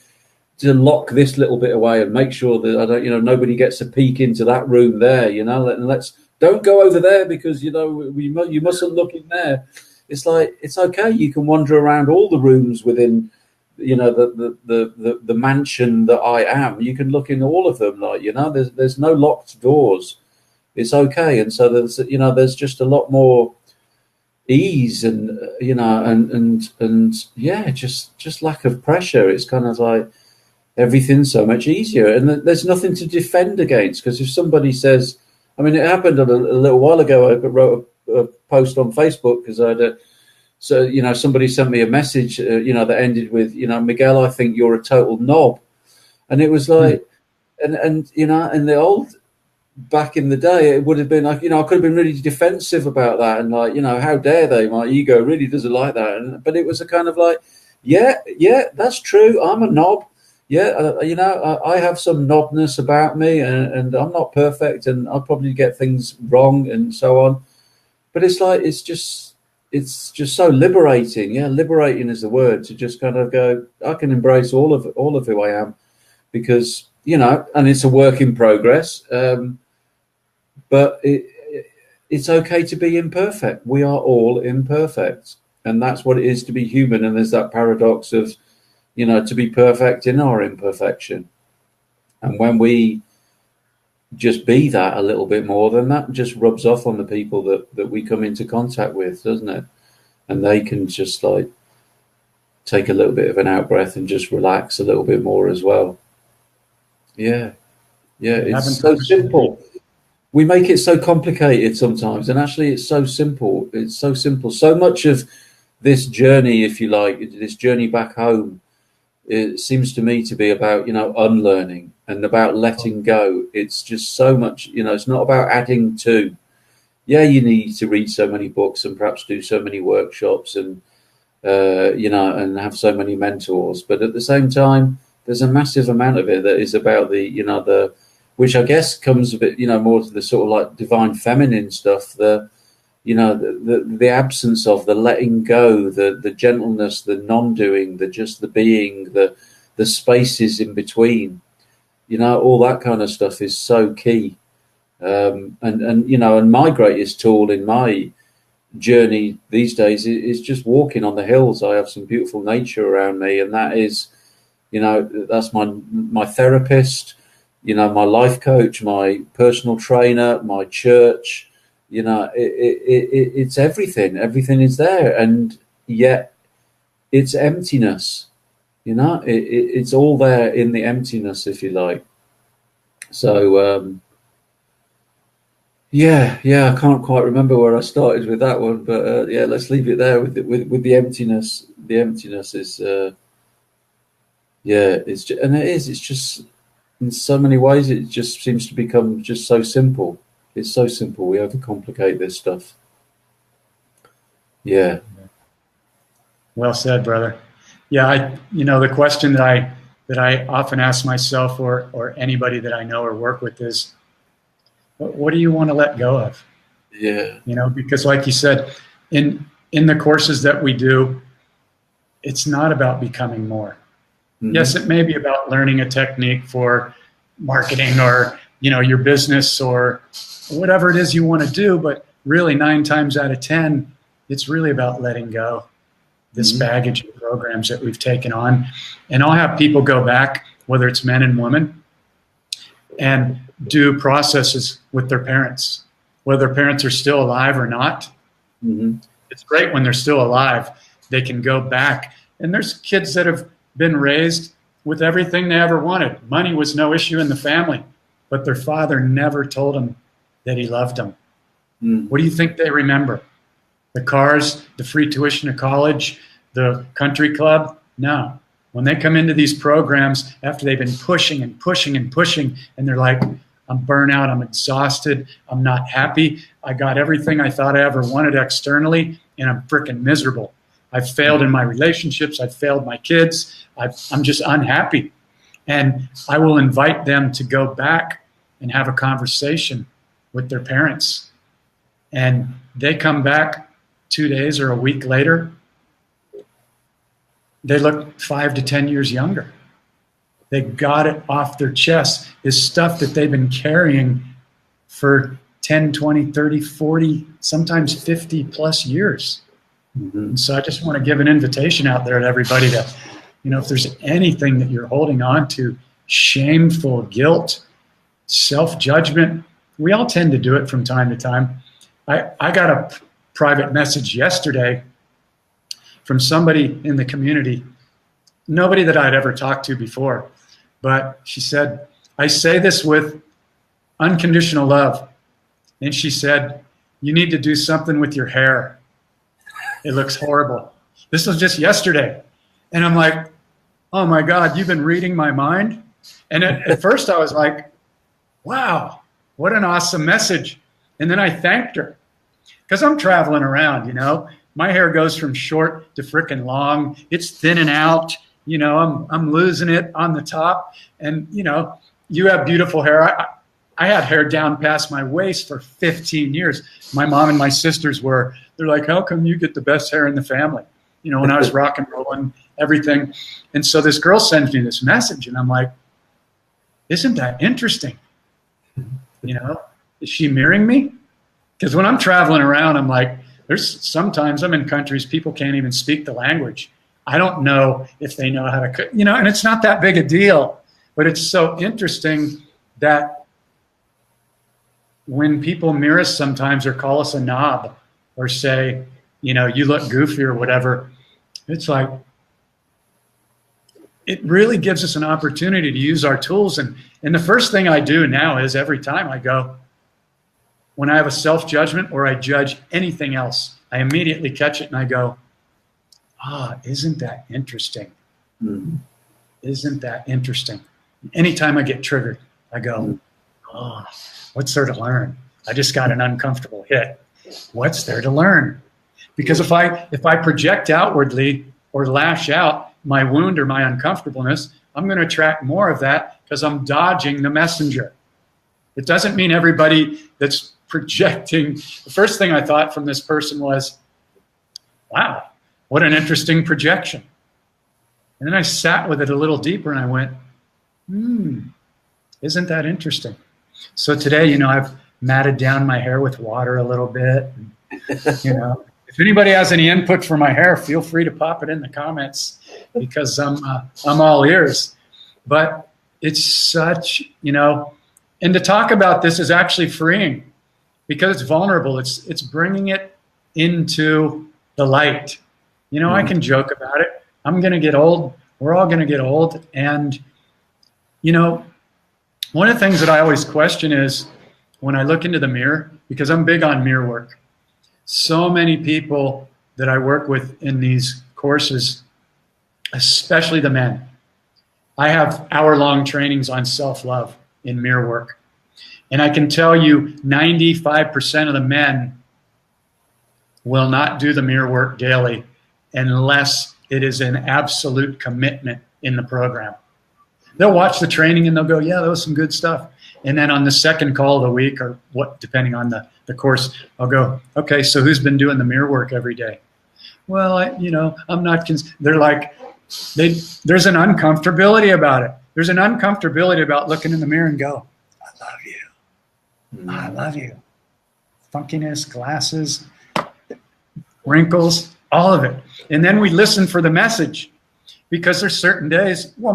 lock this little bit away and make sure that I don't, you know, nobody gets a peek into that room there, you know, and don't go over there because, you know, you mustn't look in there. It's like, it's okay. You can wander around all the rooms within, you know, the mansion that I am. You can look in all of them, like, you know, there's no locked doors. It's okay. And so there's just a lot more ease and, you know, and yeah, just lack of pressure. It's kind of like everything's so much easier, and there's nothing to defend against. Because if somebody says, I mean, it happened a little while ago. I wrote a post on Facebook because so, you know, somebody sent me a message, you know, that ended with, you know, Miguel, I think you're a total knob. And it was like, and you know, in the old, back in the day, it would have been like, you know, I could have been really defensive about that. And like, you know, how dare they? My ego really doesn't like that. But it was a kind of like, yeah, that's true. I'm a knob. Yeah, you know, I have some knobness about me, and I'm not perfect, and I'll probably get things wrong and so on. But it's like, it's just so liberating. Yeah, liberating is the word, to just kind of go, I can embrace all of who I am, because, you know, and it's a work in progress. But it's okay to be imperfect. We are all imperfect, and that's what it is to be human. And there's that paradox of, you know, to be perfect in our imperfection. And when we just be that a little bit more, then that just rubs off on the people that we come into contact with, doesn't it? And they can just like take a little bit of an out breath and just relax a little bit more as well. Yeah, it's so simple. We make it so complicated sometimes, and actually it's so simple. It's so simple. So much of this journey, if you like, this journey back home, it seems to me to be about, you know, unlearning and about letting go. It's just so much, you know, it's not about adding to. Yeah, you need to read so many books and perhaps do so many workshops and, you know, and have so many mentors. But at the same time, there's a massive amount of it that is about the, you know, which I guess comes a bit, you know, more to the sort of like divine feminine stuff, you know, the absence of, the letting go, the gentleness, the non-doing, the being, the spaces in between, you know, all that kind of stuff is so key. And you know, and my greatest tool in my journey these days is just walking on the hills. I have some beautiful nature around me, and that is, you know, that's my therapist, you know, my life coach, my personal trainer, my church. You know, it's everything. Everything is there, and yet it's emptiness. You know, it's all there in the emptiness, if you like. So, yeah, I can't quite remember where I started with that one, but yeah, let's leave it there with the emptiness. The emptiness is, yeah, it's just, and it is. It's just in so many ways, it just seems to become just so simple. It's so simple. We overcomplicate this stuff. Yeah. Well said, brother. Yeah, you know, the question that I often ask myself or anybody that I know or work with is, what do you want to let go of? Yeah. You know, because like you said, in the courses that we do, it's not about becoming more. Mm-hmm. Yes, it may be about learning a technique for marketing or, you know, your business or whatever it is you want to do, but really 9 times out of 10, it's really about letting go. this baggage and programs that we've taken on. And I'll have people go back, whether it's men and women, and do processes with their parents, whether their parents are still alive or not. It's great when they're still alive. They can go back. And there's kids that have been raised with everything they ever wanted. Money was no issue in the family, but their father never told them that he loved them. What do you think they remember? The cars, the free tuition to college, the country club? No. When they come into these programs after they've been pushing and pushing and pushing, and they're like, I'm burnt out, I'm exhausted, I'm not happy, I got everything I thought I ever wanted externally, and I'm freaking miserable. I've failed in my relationships, I've failed my kids, I'm just unhappy. And I will invite them to go back and have a conversation with their parents. And they come back 2 days or a week later, they look 5 to 10 years younger. They got it off their chest. It's stuff that they've been carrying for 10, 20, 30, 40, sometimes 50 plus years. And so I just want to give an invitation out there to everybody to, if there's anything that you're holding on to, shameful, guilt, self-judgment, we all tend to do it from time to time. I got a private message yesterday from somebody in the community, nobody that I'd ever talked to before, but she said, I say this with unconditional love. And she said, you need to do something with your hair. It looks horrible. This was just yesterday. And I'm like, oh my God, you've been reading my mind? And at first I was like, wow, what an awesome message. And then I thanked her because I'm traveling around, my hair goes from short to frickin' long. It's thinning out, I'm losing it on the top. And, you have beautiful hair. I had hair down past my waist for 15 years. My mom and my sisters they're like, how come you get the best hair in the family? When I was rock and rolling, everything. And so this girl sends me this message and I'm like, isn't that interesting? Is she mirroring me? Because when I'm traveling around, I'm like, sometimes I'm in countries people can't even speak the language. I don't know if they know how to cook, and it's not that big a deal. But it's so interesting that when people mirror us sometimes or call us a knob or say, you look goofy or whatever, it's like, it really gives us an opportunity to use our tools. And the first thing I do now is every time I go, when I have a self-judgment or I judge anything else, I immediately catch it and I go, isn't that interesting? Isn't that interesting? Anytime I get triggered, I go, what's there to learn? I just got an uncomfortable hit. What's there to learn? Because if I project outwardly or lash out my wound or my uncomfortableness, I'm going to attract more of that because I'm dodging the messenger. It doesn't mean everybody that's projecting. The first thing I thought from this person was, wow, what an interesting projection. And then I sat with it a little deeper and I went, isn't that interesting? So today, I've matted down my hair with water a little bit. If anybody has any input for my hair, feel free to pop it in the comments because I'm all ears. But it's such, and to talk about this is actually freeing because it's vulnerable. It's bringing it into the light. I can joke about it. I'm going to get old. We're all going to get old. And, one of the things that I always question is when I look into the mirror, because I'm big on mirror work. So many people that I work with in these courses, especially the men, I have hour-long trainings on self-love in mirror work. And I can tell you 95% of the men will not do the mirror work daily unless it is an absolute commitment in the program. They'll watch the training and they'll go, yeah, that was some good stuff. And then on the second call of the week or what, depending on the course, I'll go, okay, so who's been doing the mirror work every day? Well, I'm not, they're like, there's an uncomfortability about it. There's an uncomfortability about looking in the mirror and go, I love you. I love you. Funkiness, glasses, wrinkles. all of it. And then we listen for the message, because there's certain days, well,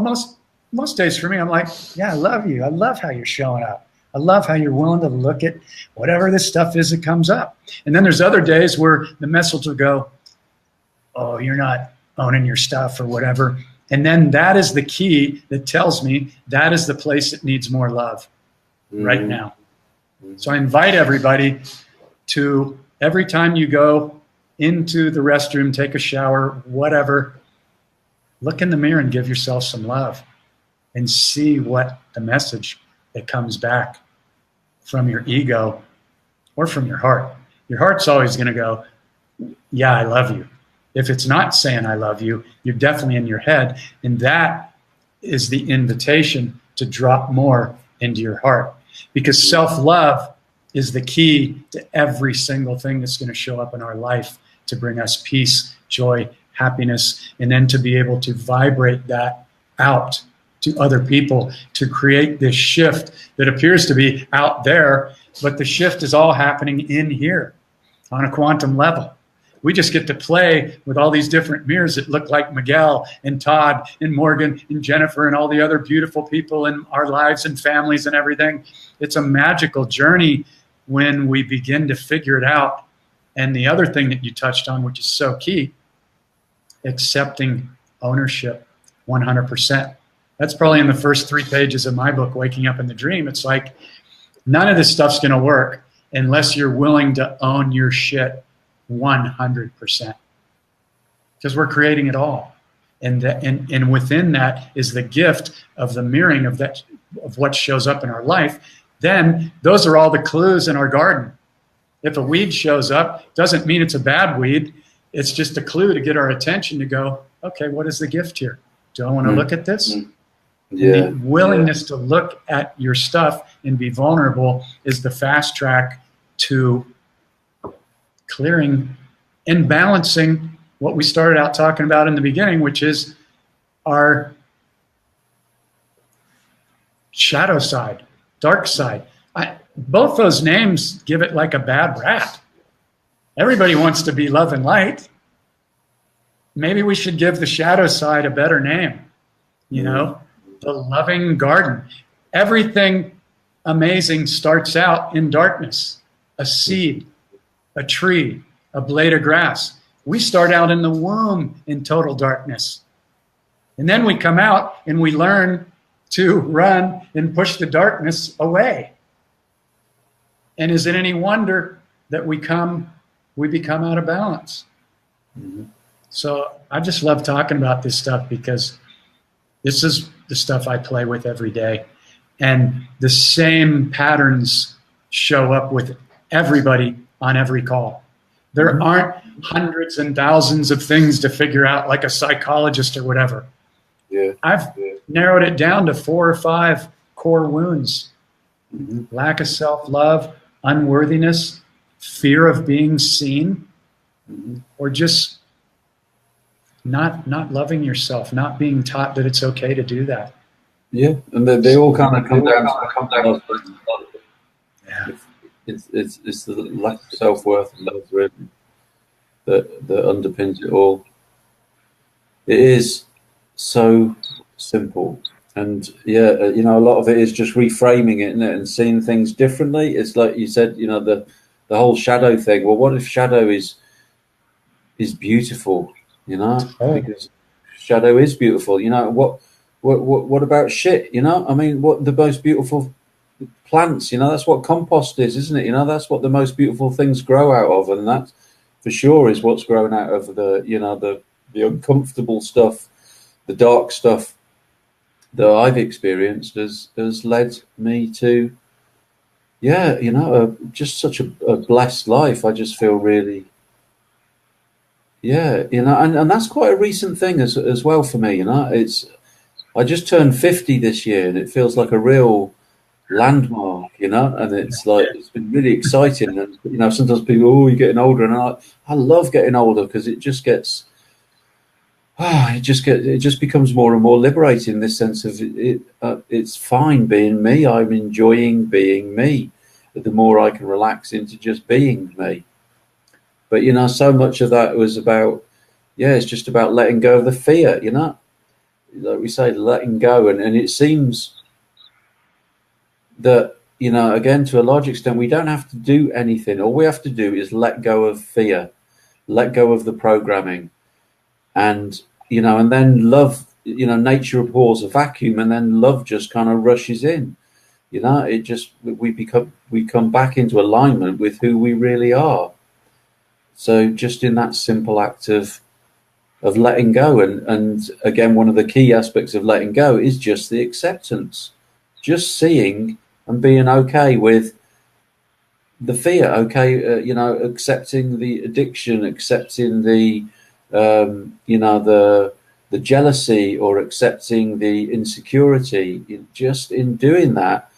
most days for me, I'm like, yeah, I love you. I love how you're showing up. I love how you're willing to look at whatever this stuff is that comes up. And then there's other days where the message will go, oh, you're not owning your stuff or whatever. And then that is the key that tells me that is the place that needs more love right now. So I invite everybody to, every time you go into the restroom, take a shower, whatever, look in the mirror and give yourself some love and see what the message that comes back from your ego or from your heart. Your heart's always going to go, yeah, I love you. If it's not saying I love you, you're definitely in your head. And that is the invitation to drop more into your heart, because self-love is the key to every single thing that's going to show up in our life to bring us peace, joy, happiness, and then to be able to vibrate that out to other people, to create this shift that appears to be out there, but the shift is all happening in here on a quantum level. We just get to play with all these different mirrors that look like Miguel and Todd and Morgan and Jennifer and all the other beautiful people in our lives and families and everything. It's a magical journey when we begin to figure it out. And the other thing that you touched on, which is so key, accepting ownership 100%. That's probably in the first 3 pages of my book, Waking Up in the Dream. It's like, none of this stuff's going to work unless you're willing to own your shit 100%, because we're creating it all. And within that is the gift of the mirroring of that, of what shows up in our life. Then those are all the clues in our garden. If a weed shows up, doesn't mean it's a bad weed. It's just a clue to get our attention to go, okay, what is the gift here? Do I want to look at this? Yeah. The willingness to look at your stuff and be vulnerable is the fast track to clearing and balancing what we started out talking about in the beginning, which is our shadow side, dark side. Both those names give it like a bad rap. Everybody wants to be love and light. Maybe we should give the shadow side a better name, you know, the loving garden. Everything amazing starts out in darkness. A seed, a tree, a blade of grass. We start out in the womb in total darkness. And then we come out and we learn to run and push the darkness away. And is it any wonder that we become out of balance? So I just love talking about this stuff, because this is the stuff I play with every day. And the same patterns show up with everybody on every call. There aren't hundreds and thousands of things to figure out like a psychologist or whatever. I've narrowed it down to 4 or 5 core wounds. Lack of self-love, unworthiness, fear of being seen, or just not loving yourself, not being taught that it's okay to do that. Yeah, and they all kind of come down to it's the lack of self-worth and love, really, that underpins it all. It is so simple. And yeah, you know, a lot of it is just reframing it, isn't it, and seeing things differently. It's like you said, you know, the whole shadow thing. Well, what if shadow is beautiful? You know, because shadow is beautiful. You know, what about shit? You know, I mean, what the most beautiful plants? You know, that's what compost is, isn't it? You know, that's what the most beautiful things grow out of, and that for sure is what's grown out of the, you know, the uncomfortable stuff, the dark stuff that I've experienced has led me to, yeah, you know, just such a blessed life. I just feel really, yeah, you know, and that's quite a recent thing as well for me. You know, I just turned 50 this year, and it feels like a real landmark, you know, and it's like, it's been really exciting. And, you know, sometimes people, oh, you're getting older, and I love getting older, because it just gets, it just becomes more and more liberating in this sense of it. It's fine being me. I'm enjoying being me. The more I can relax into just being me. But, you know, so much of that was about yeah, it's just about letting go of the fear, you know, like we say, letting go. And it seems that, you know, again, to a large extent, we don't have to do anything. All we have to do is let go of fear, let go of the programming, and, you know, and then love, you know, nature abhors a vacuum, and then love just kind of rushes in. You know, it just, we come back into alignment with who we really are. So just in that simple act of letting go, and again, one of the key aspects of letting go is just the acceptance, just seeing and being okay with the fear, okay, you know, accepting the addiction, accepting the you know, the jealousy, or accepting the insecurity. Just in doing that,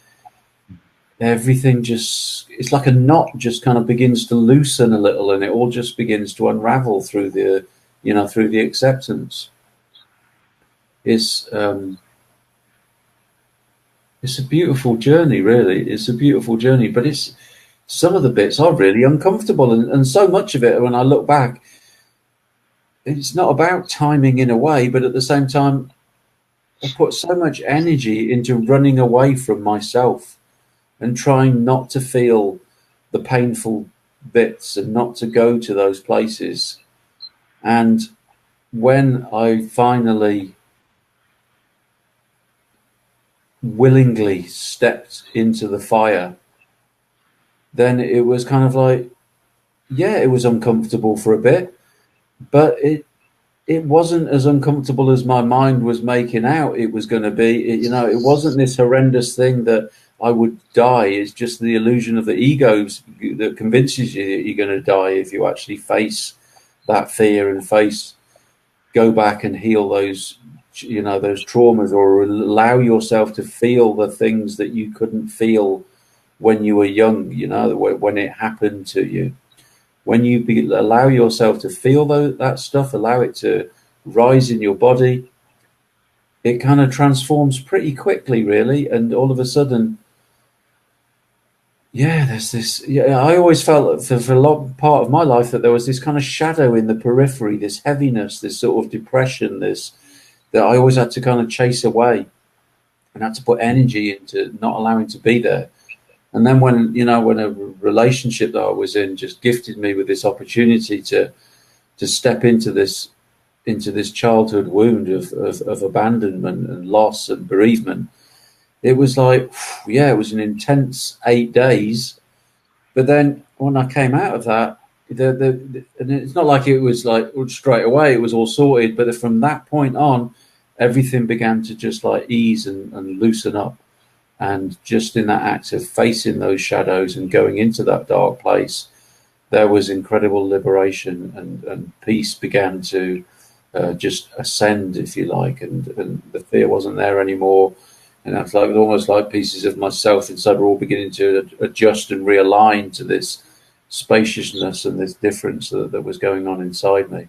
everything just, it's like a knot just kind of begins to loosen a little, and it all just begins to unravel through the, you know, through the acceptance. It's a beautiful journey, really. It's a beautiful journey, but it's, some of the bits are really uncomfortable, and so much of it, when I look back, it's not about timing in a way, but at the same time, I put so much energy into running away from myself and trying not to feel the painful bits and not to go to those places. And when I finally willingly stepped into the fire, then it was kind of like, yeah, it was uncomfortable for a bit, but it wasn't as uncomfortable as my mind was making out it was going to be. You know, it wasn't this horrendous thing that I would die. It's just the illusion of the egos that convinces you that you're going to die if you actually face that fear and go back and heal those, you know, those traumas, or allow yourself to feel the things that you couldn't feel when you were young, you know, when it happened to you. When you allow yourself to feel that stuff, allow it to rise in your body, it kind of transforms pretty quickly, really. And all of a sudden, yeah, there's this, yeah, I always felt for a lot part of my life that there was this kind of shadow in the periphery, this heaviness, this sort of depression, this, that I always had to kind of chase away and had to put energy into not allowing to be there. And then when, you know, when a relationship that I was in just gifted me with this opportunity to step into this childhood wound of abandonment and loss and bereavement, it was like, yeah, it was an intense 8 days. But then when I came out of that, and it's not like it was like straight away, it was all sorted. But from that point on, everything began to just like ease and loosen up. And just in that act of facing those shadows and going into that dark place, there was incredible liberation, and peace began to just ascend, if you like, and the fear wasn't there anymore. And that's like almost like pieces of myself inside were all beginning to adjust and realign to this spaciousness and this difference that was going on inside me.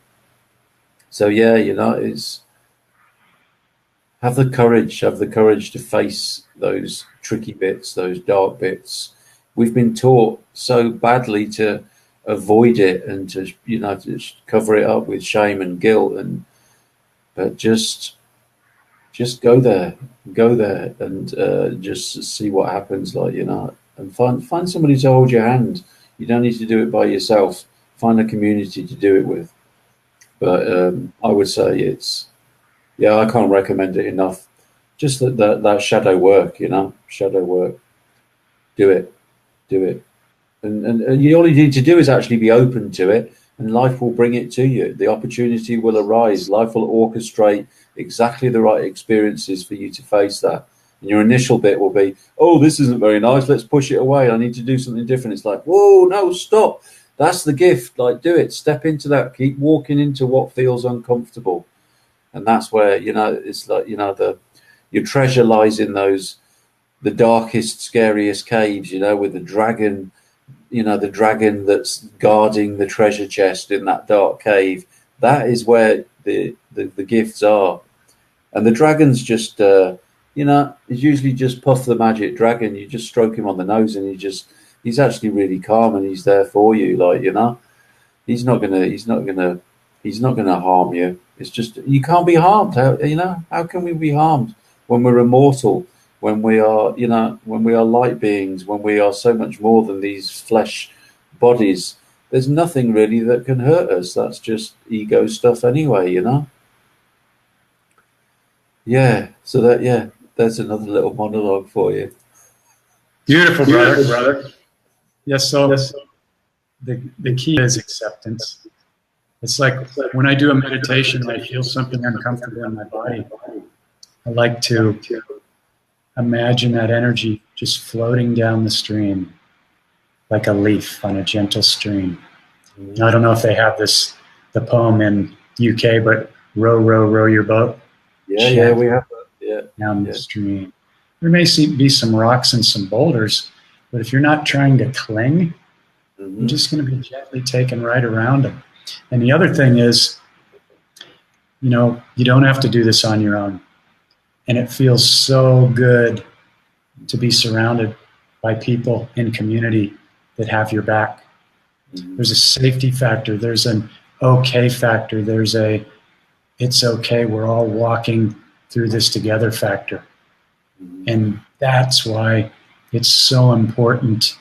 So yeah, you know, it's have the courage to face those tricky bits, those dark bits. We've been taught so badly to avoid it and to, you know, to cover it up with shame and guilt, but just go there and just see what happens, like, you know, and find somebody to hold your hand. You don't need to do it by yourself. Find a community to do it with. But I would say it's, yeah, I can't recommend it enough. Just that shadow work, you know, shadow work. Do it. And you, all you need to do is actually be open to it, and life will bring it to you. The opportunity will arise. Life will orchestrate exactly the right experiences for you to face that. And your initial bit will be, oh, this isn't very nice. Let's push it away. I need to do something different. It's like, whoa, no, stop. That's the gift. Like, do it. Step into that. Keep walking into what feels uncomfortable. And that's where, you know, it's like, you know, your treasure lies in the darkest, scariest caves, you know, with the dragon, you know, the dragon that's guarding the treasure chest in that dark cave. That is where the gifts are. And the dragon's just, you know, is usually just Puff the Magic Dragon. You just stroke him on the nose and he's actually really calm, and he's there for you. Like, you know, he's not gonna He's not going to harm you. It's just you can't be harmed. How can we be harmed when we're immortal? When we are, when we are light beings, when we are so much more than these flesh bodies, there's nothing really that can hurt us. That's just ego stuff anyway, Yeah. So there's another little monologue for you. Beautiful, brother. Yes. So the key is acceptance. It's like when I do a meditation, I feel something uncomfortable in my body. I like to imagine that energy just floating down the stream like a leaf on a gentle stream. I don't know if they have the poem in UK, but row, row, row your boat. Yeah, we have that. Yeah. Down the stream. There may be some rocks and some boulders, but if you're not trying to cling, you're just going to be gently taken right around them. And the other thing is, you don't have to do this on your own. And it feels so good to be surrounded by people in community that have your back. There's a safety factor. There's an okay factor. There's it's okay, we're all walking through this together factor. And that's why it's so important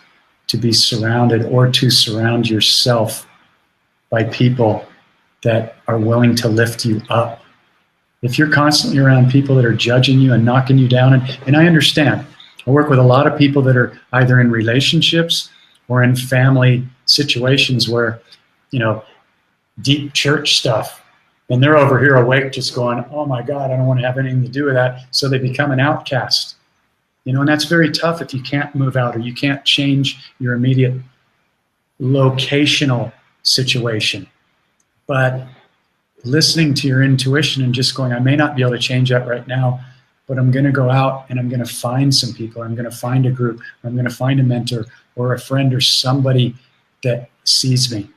to be surrounded or to surround yourself by people that are willing to lift you up. If you're constantly around people that are judging you and knocking you down, and I understand, I work with a lot of people that are either in relationships or in family situations where, deep church stuff, and they're over here awake just going, oh my God, I don't want to have anything to do with that. So they become an outcast. And that's very tough if you can't move out or you can't change your immediate locational situation. But listening to your intuition and just going, I may not be able to change that right now, but I'm going to go out and I'm going to find some people. I'm going to find a group. I'm going to find a mentor or a friend or somebody that sees me,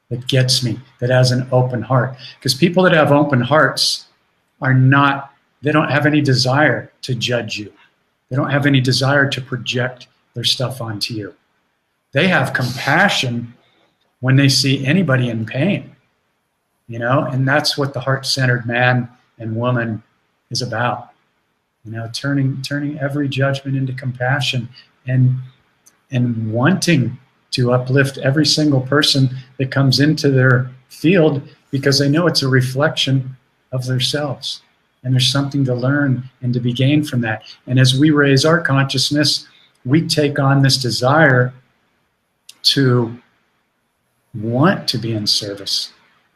that gets me, that has an open heart. Because people that have open hearts they don't have any desire to judge you. They don't have any desire to project their stuff onto you. They have compassion when they see anybody in pain, and that's what the heart-centered man and woman is about. Turning every judgment into compassion and wanting to uplift every single person that comes into their field because they know it's a reflection of themselves. And there's something to learn and to be gained from that. And as we raise our consciousness, we take on this desire to want to be in service,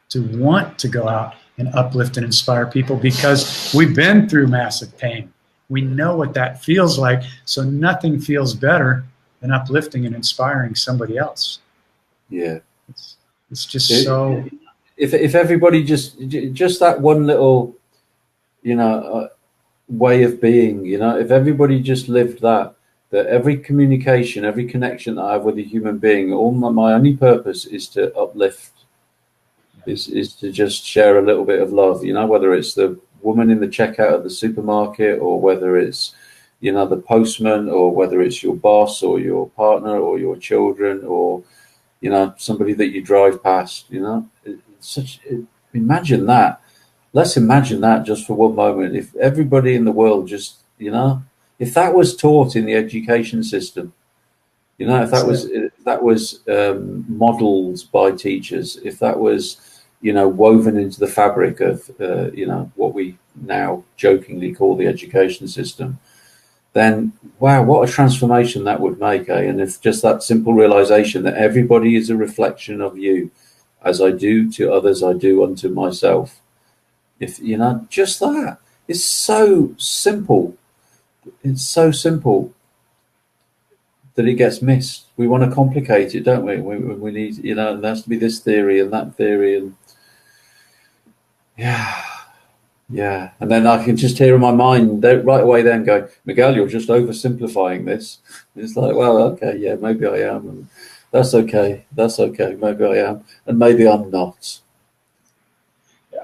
to want to go out and uplift and inspire people because we've been through massive pain. We know what that feels like, so nothing feels better than uplifting and inspiring somebody else. Yeah. It's just so... If everybody just that one little, way of being, if everybody just lived that every communication, every connection that I have with a human being, my only purpose is to uplift, is to just share a little bit of love, whether it's the woman in the checkout at the supermarket or whether it's, the postman or whether it's your boss or your partner or your children or, somebody that you drive past, imagine that. Let's imagine that just for one moment. If everybody in the world just, if that was taught in the education system, if that was modeled by teachers, if that was, woven into the fabric of, what we now jokingly call the education system, then wow, what a transformation that would make, eh? And if just that simple realization that everybody is a reflection of you, as I do to others, I do unto myself. If just that, it's so simple. It's so simple that it gets missed. We want to complicate it, don't we? We need, there has to be this theory and that theory, and yeah. And then I can just hear in my mind right away then go, Miguel, you're just oversimplifying this. It's like, well, okay, yeah, maybe I am, and that's okay. Maybe I am, and maybe I'm not.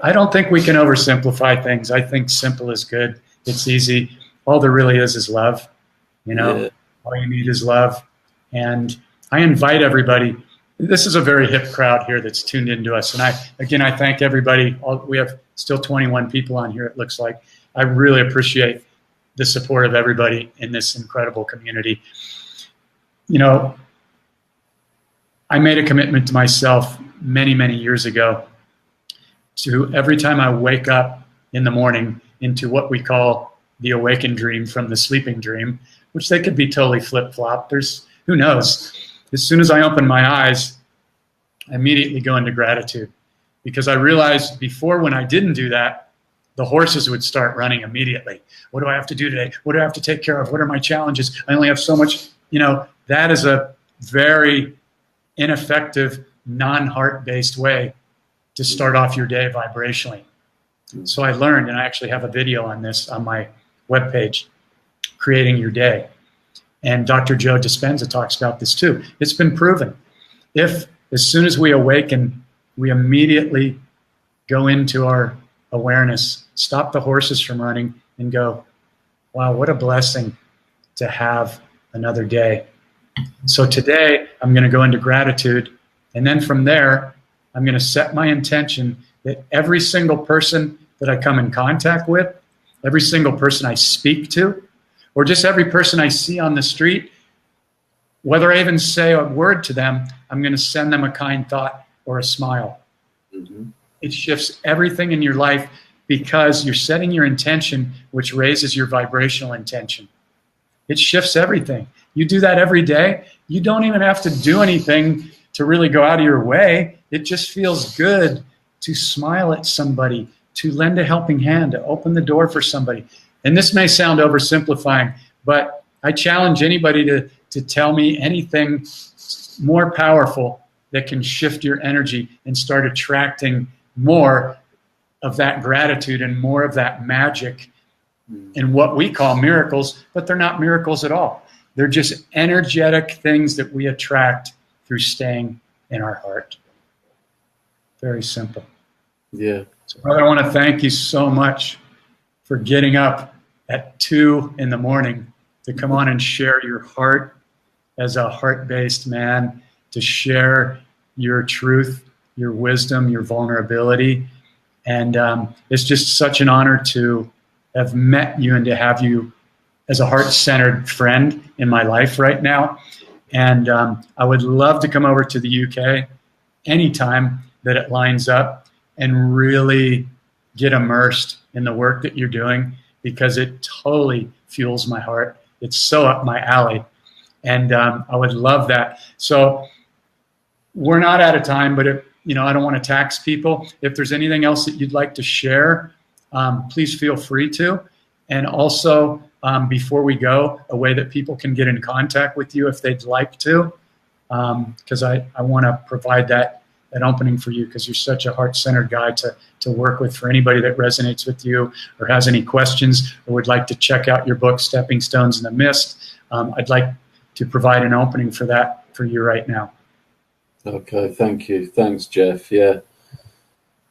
I don't think we can oversimplify things. I think simple is good. It's easy. All there really is love. Yeah. All you need is love. And I invite everybody This is a very hip crowd here that's tuned into us. And I thank everybody. We have still 21 people on here, it looks like. I really appreciate the support of everybody in this incredible community. You know, I made a commitment to myself many, many years ago to every time I wake up in the morning into what we call the awakened dream from the sleeping dream, which they could be totally flip-flop. Who knows? As soon as I open my eyes, I immediately go into gratitude, because I realized before, when I didn't do that, the horses would start running immediately. What do I have to do today? What do I have to take care of? What are my challenges? I only have so much. You know, that is a very ineffective, non-heart-based way to start off your day vibrationally. So I learned, and I actually have a video on this on my webpage, Creating Your Day. And Dr. Joe Dispenza talks about this too. It's been proven. If as soon as we awaken, we immediately go into our awareness, stop the horses from running, and go, wow, what a blessing to have another day. So today, I'm going to go into gratitude. And then from there, I'm going to set my intention that every single person that I come in contact with, every single person I speak to, or just every person I see on the street, whether I even say a word to them, I'm going to send them a kind thought or a smile. Mm-hmm. It shifts everything in your life, because you're setting your intention, which raises your vibrational intention. It shifts everything. You do that every day. You don't even have to do anything to really go out of your way. It just feels good to smile at somebody, to lend a helping hand, to open the door for somebody. And this may sound oversimplifying, but I challenge anybody to tell me anything more powerful that can shift your energy and start attracting more of that gratitude and more of that magic and what we call miracles, but they're not miracles at all. They're just energetic things that we attract through staying in our heart. Very simple. Yeah. So, brother, I want to thank you so much for getting up at 2 a.m. to come on and share your heart as a heart-based man, to share your truth, your wisdom, your vulnerability. And it's just such an honor to have met you and to have you as a heart-centered friend in my life right now. And I would love to come over to the UK anytime that it lines up and really get immersed in the work that you're doing, because it totally fuels my heart. It's so up my alley. And I would love that. So we're not out of time, but if, I don't want to tax people. If there's anything else that you'd like to share, please feel free to. And also, before we go, a way that people can get in contact with you if they'd like to, because I want to provide that opening for you, because you're such a heart-centered guy to work with. For anybody that resonates with you or has any questions or would like to check out your book, Stepping Stones in the Mist, I'd like to provide an opening for that for you right now. Okay, thank you. Thanks, Jeff. Yeah.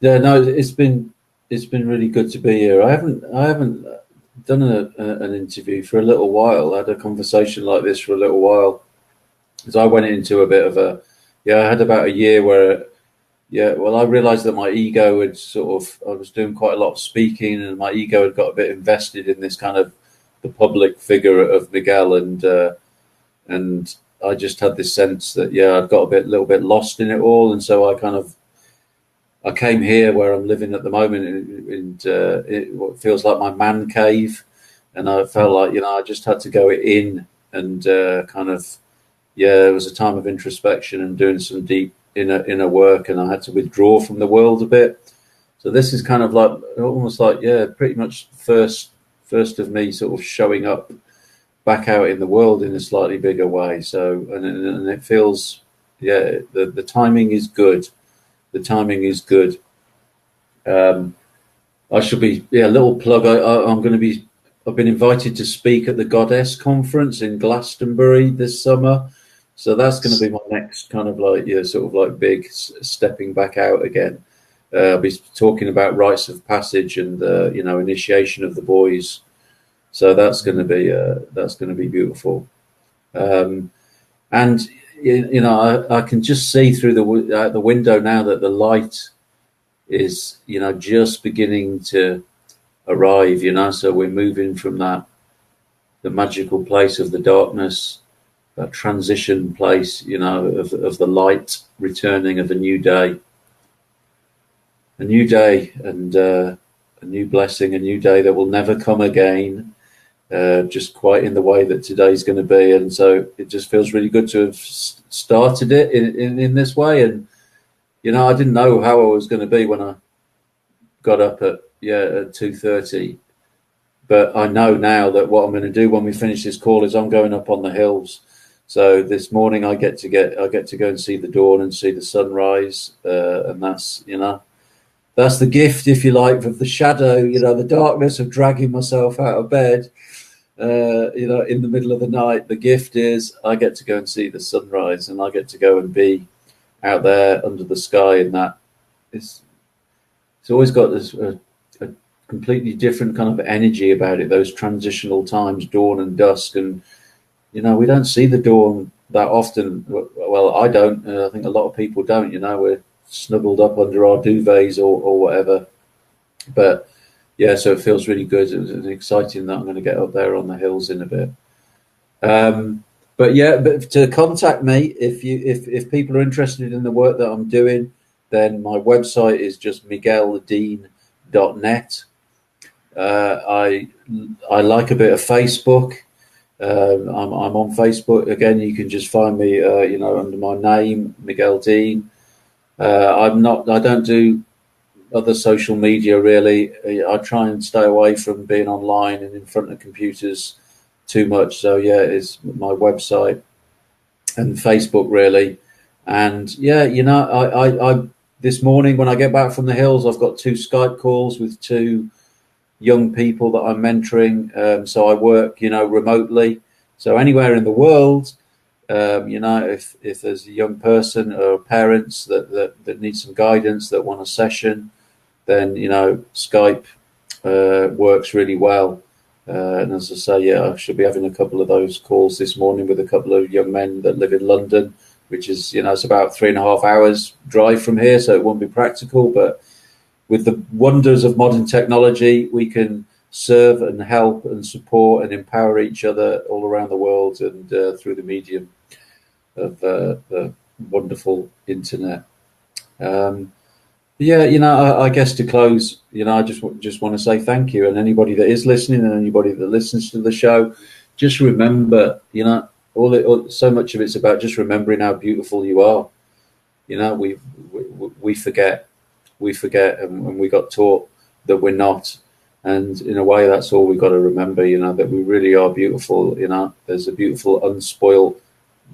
No, it's been really good to be here. I haven't done an interview for a little while. I had a conversation like this for a little while, because I went into a bit of I had about a year where, I realized that my ego had I was doing quite a lot of speaking, and my ego had got a bit invested in this kind of the public figure of Miguel, and I just had this sense that I'd got a little bit lost in it all, and so I came here where I'm living at the moment, in what feels like my man cave, and I felt like I just had to go in and it was a time of introspection and doing some deep inner work, and I had to withdraw from the world a bit. So this is kind of like almost like pretty much first of me sort of showing up back out in the world in a slightly bigger way. So and it feels the timing is good. The timing is good. I should be a little plug. I'm going to be. I've been invited to speak at the Goddess Conference in Glastonbury this summer. So that's going to be my next kind of big stepping back out again. I'll be talking about rites of passage and initiation of the boys. So that's going to be beautiful. And you know, I can just see through the window now that the light is, you know, just beginning to arrive, you know. So we're moving from the magical place of the darkness, that transition place, you know, of the light returning, of a new day, and a new blessing, a new day that will never come again. Just quite in the way that today's going to be, and so it just feels really good to have started it in this way. And you know, I didn't know how I was going to be when I got up at 2:30, but I know now that what I'm going to do when we finish this call is I'm going up on the hills. So this morning I get to go and see the dawn and see the sunrise, and that's, you know, that's the gift, if you like, of the shadow, you know, the darkness of dragging myself out of bed, you know, in the middle of the night. The gift is I get to go and see the sunrise, and I get to go and be out there under the sky, and that it's always got this a completely different kind of energy about it, those transitional times, dawn and dusk. And you know, we don't see the dawn that often. Well, I don't. I think a lot of people don't. You know, we're snuggled up under our duvets or whatever. But yeah, so it feels really good. It's exciting that I'm going to get up there on the hills in a bit. But to contact me, if people are interested in the work that I'm doing, then my website is just migueldean.net. I like a bit of Facebook. I'm on Facebook. Again, you can just find me, you know, under my name, Miguel Dean. I don't do other social media really. I try and stay away from being online and in front of computers too much. So yeah, it's my website and Facebook really. And yeah, you know, I this morning when I get back from the hills, I've got 2 Skype calls with 2 young people that I'm mentoring. So I work, you know, remotely. So anywhere in the world, you know, if there's a young person or parents that need some guidance, that want a session, then, you know, Skype works really well. And as I say, yeah, I should be having a couple of those calls this morning with a couple of young men that live in London, which is, you know, it's about 3.5 hours drive from here, so it won't be practical. But with the wonders of modern technology, we can serve and help and support and empower each other all around the world, and through the medium of the wonderful internet. Yeah, you know, I guess to close, you know, I just want to say thank you, and anybody that is listening and anybody that listens to the show, just remember, you know, so much of it's about just remembering how beautiful you are. You know, we forget, and we got taught that we're not. And in a way, that's all we've got to remember, you know, that we really are beautiful. You know, there's a beautiful, unspoiled,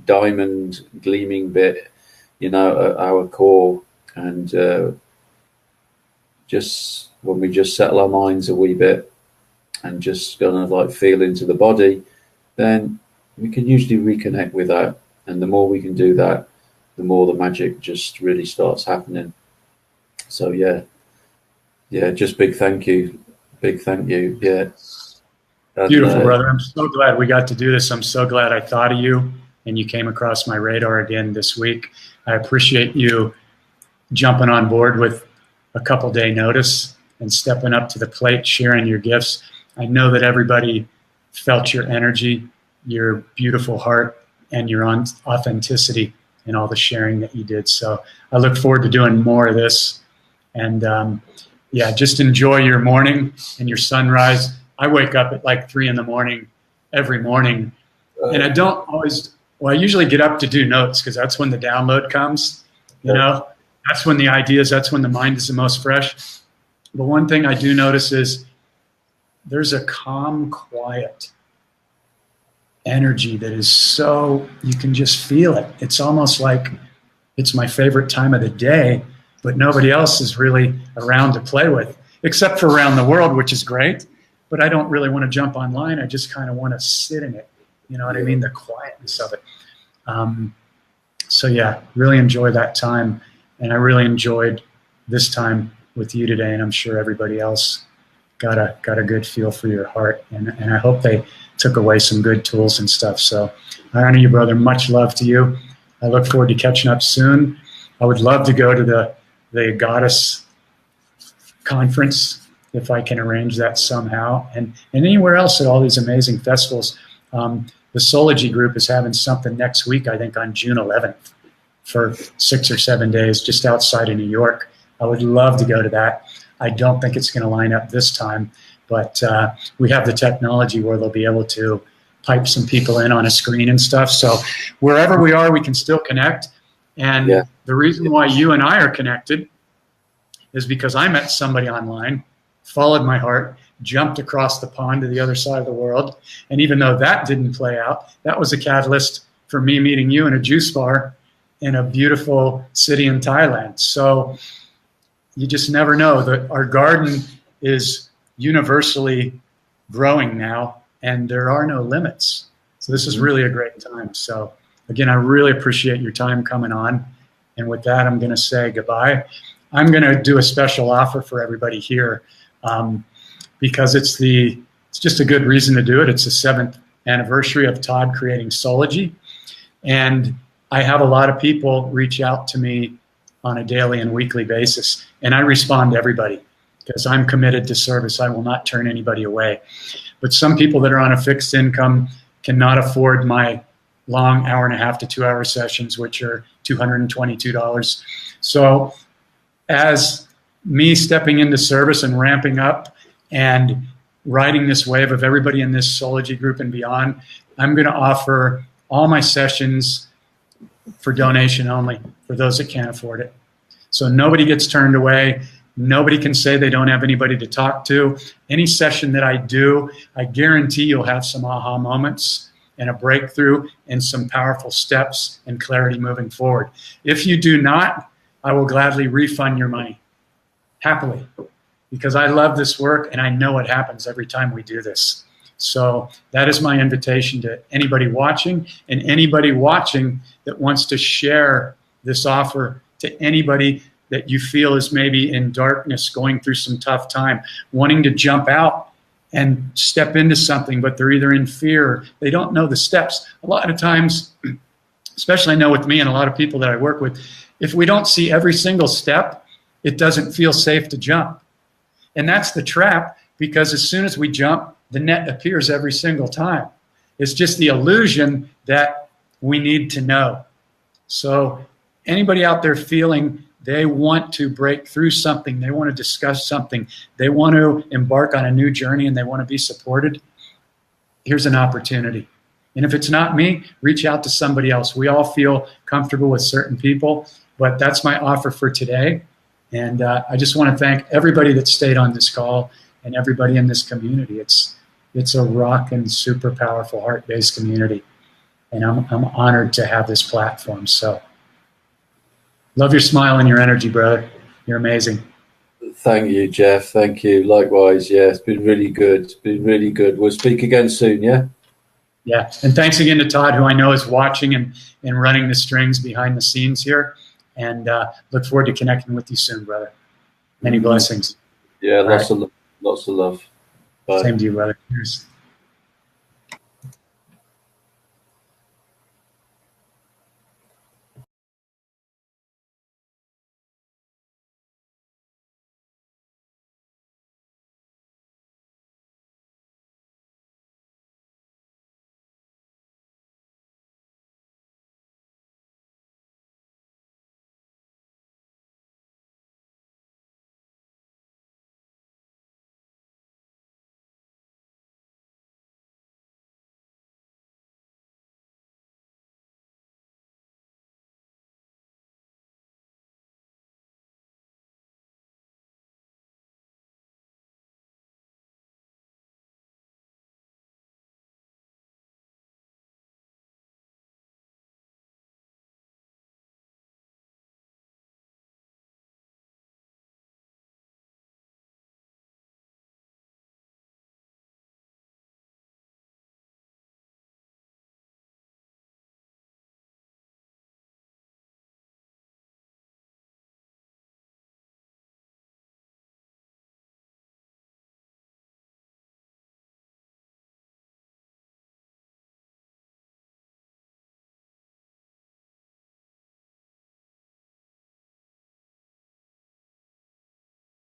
diamond gleaming bit, you know, at our core. And just when we just settle our minds a wee bit and just kind of like feel into the body, then we can usually reconnect with that. And the more we can do that, the more the magic just really starts happening. So yeah, just big thank you. Yeah. And, beautiful, brother. I'm so glad we got to do this. I'm so glad I thought of you and you came across my radar again this week. I appreciate you jumping on board with a couple day notice and stepping up to the plate, sharing your gifts. I know that everybody felt your energy, your beautiful heart, and your authenticity in all the sharing that you did. So I look forward to doing more of this. And yeah, just enjoy your morning and your sunrise. I wake up at like 3 a.m. every morning, and I don't always, well, I usually get up to do notes because that's when the download comes, you know, that's when the ideas, that's when the mind is the most fresh. But one thing I do notice is there's a calm, quiet energy that is so, you can just feel it. It's almost like it's my favorite time of the day, but nobody else is really around to play with, except for around the world, which is great. But I don't really want to jump online. I just kind of want to sit in it. You know what I mean? The quietness of it. So yeah, really enjoy that time. And I really enjoyed this time with you today. And I'm sure everybody else got a good feel for your heart. And I hope they took away some good tools and stuff. So I honor you, brother. Much love to you. I look forward to catching up soon. I would love to go to the Goddess conference if I can arrange that somehow, and anywhere else at all these amazing festivals. The Soulology group is having something next week, I think on June 11th, for 6 or 7 days just outside of New York. I would love to go to that. I don't think it's going to line up this time, but we have the technology where they'll be able to pipe some people in on a screen and stuff. So wherever we are, we can still connect. And the reason why you and I are connected is because I met somebody online, followed my heart, jumped across the pond to the other side of the world. And even though that didn't play out, that was a catalyst for me meeting you in a juice bar in a beautiful city in Thailand. So you just never know. Our garden is universally growing now, and there are no limits. So this is really a great time. So again, I really appreciate your time coming on. And with that, I'm going to say goodbye. I'm going to do a special offer for everybody here. Because it's just a good reason to do it. It's the 7th anniversary of Todd creating Soulology. And I have a lot of people reach out to me on a daily and weekly basis. And I respond to everybody because I'm committed to service. I will not turn anybody away. But some people that are on a fixed income cannot afford my long 1.5 to 2 hour sessions, which are $222. So as me stepping into service and ramping up and riding this wave of everybody in this Soulology group and beyond, I'm going to offer all my sessions for donation only for those that can't afford it. So nobody gets turned away. Nobody can say they don't have anybody to talk to. Any session that I do, I guarantee you'll have some aha moments and a breakthrough and some powerful steps and clarity moving forward. If you do not, I will gladly refund your money, happily, because I love this work and I know what happens every time we do this. So that is my invitation to anybody watching, and anybody watching that wants to share this offer to anybody that you feel is maybe in darkness, going through some tough time, wanting to jump out and step into something, but they're either in fear, they don't know the steps. A lot of times, especially I know with me and a lot of people that I work with, if we don't see every single step, it doesn't feel safe to jump. And that's the trap, because as soon as we jump, the net appears every single time. It's just the illusion that we need to know. So anybody out there feeling they want to break through something, they want to discuss something, they want to embark on a new journey and they want to be supported, here's an opportunity. And if it's not me, reach out to somebody else. We all feel comfortable with certain people, but that's my offer for today. And I just want to thank everybody that stayed on this call and everybody in this community. It's a rockin' super powerful heart-based community. And I'm honored to have this platform. So love your smile and your energy, brother. You're amazing. Thank you, Jeff. Thank you. Likewise. Yeah, it's been really good. It's been really good. We'll speak again soon, yeah? Yeah. And thanks again to Todd, who I know is watching and running the strings behind the scenes here. And look forward to connecting with you soon, brother. Many blessings. Yeah, lots of love. Bye. Same to you, brother. Cheers.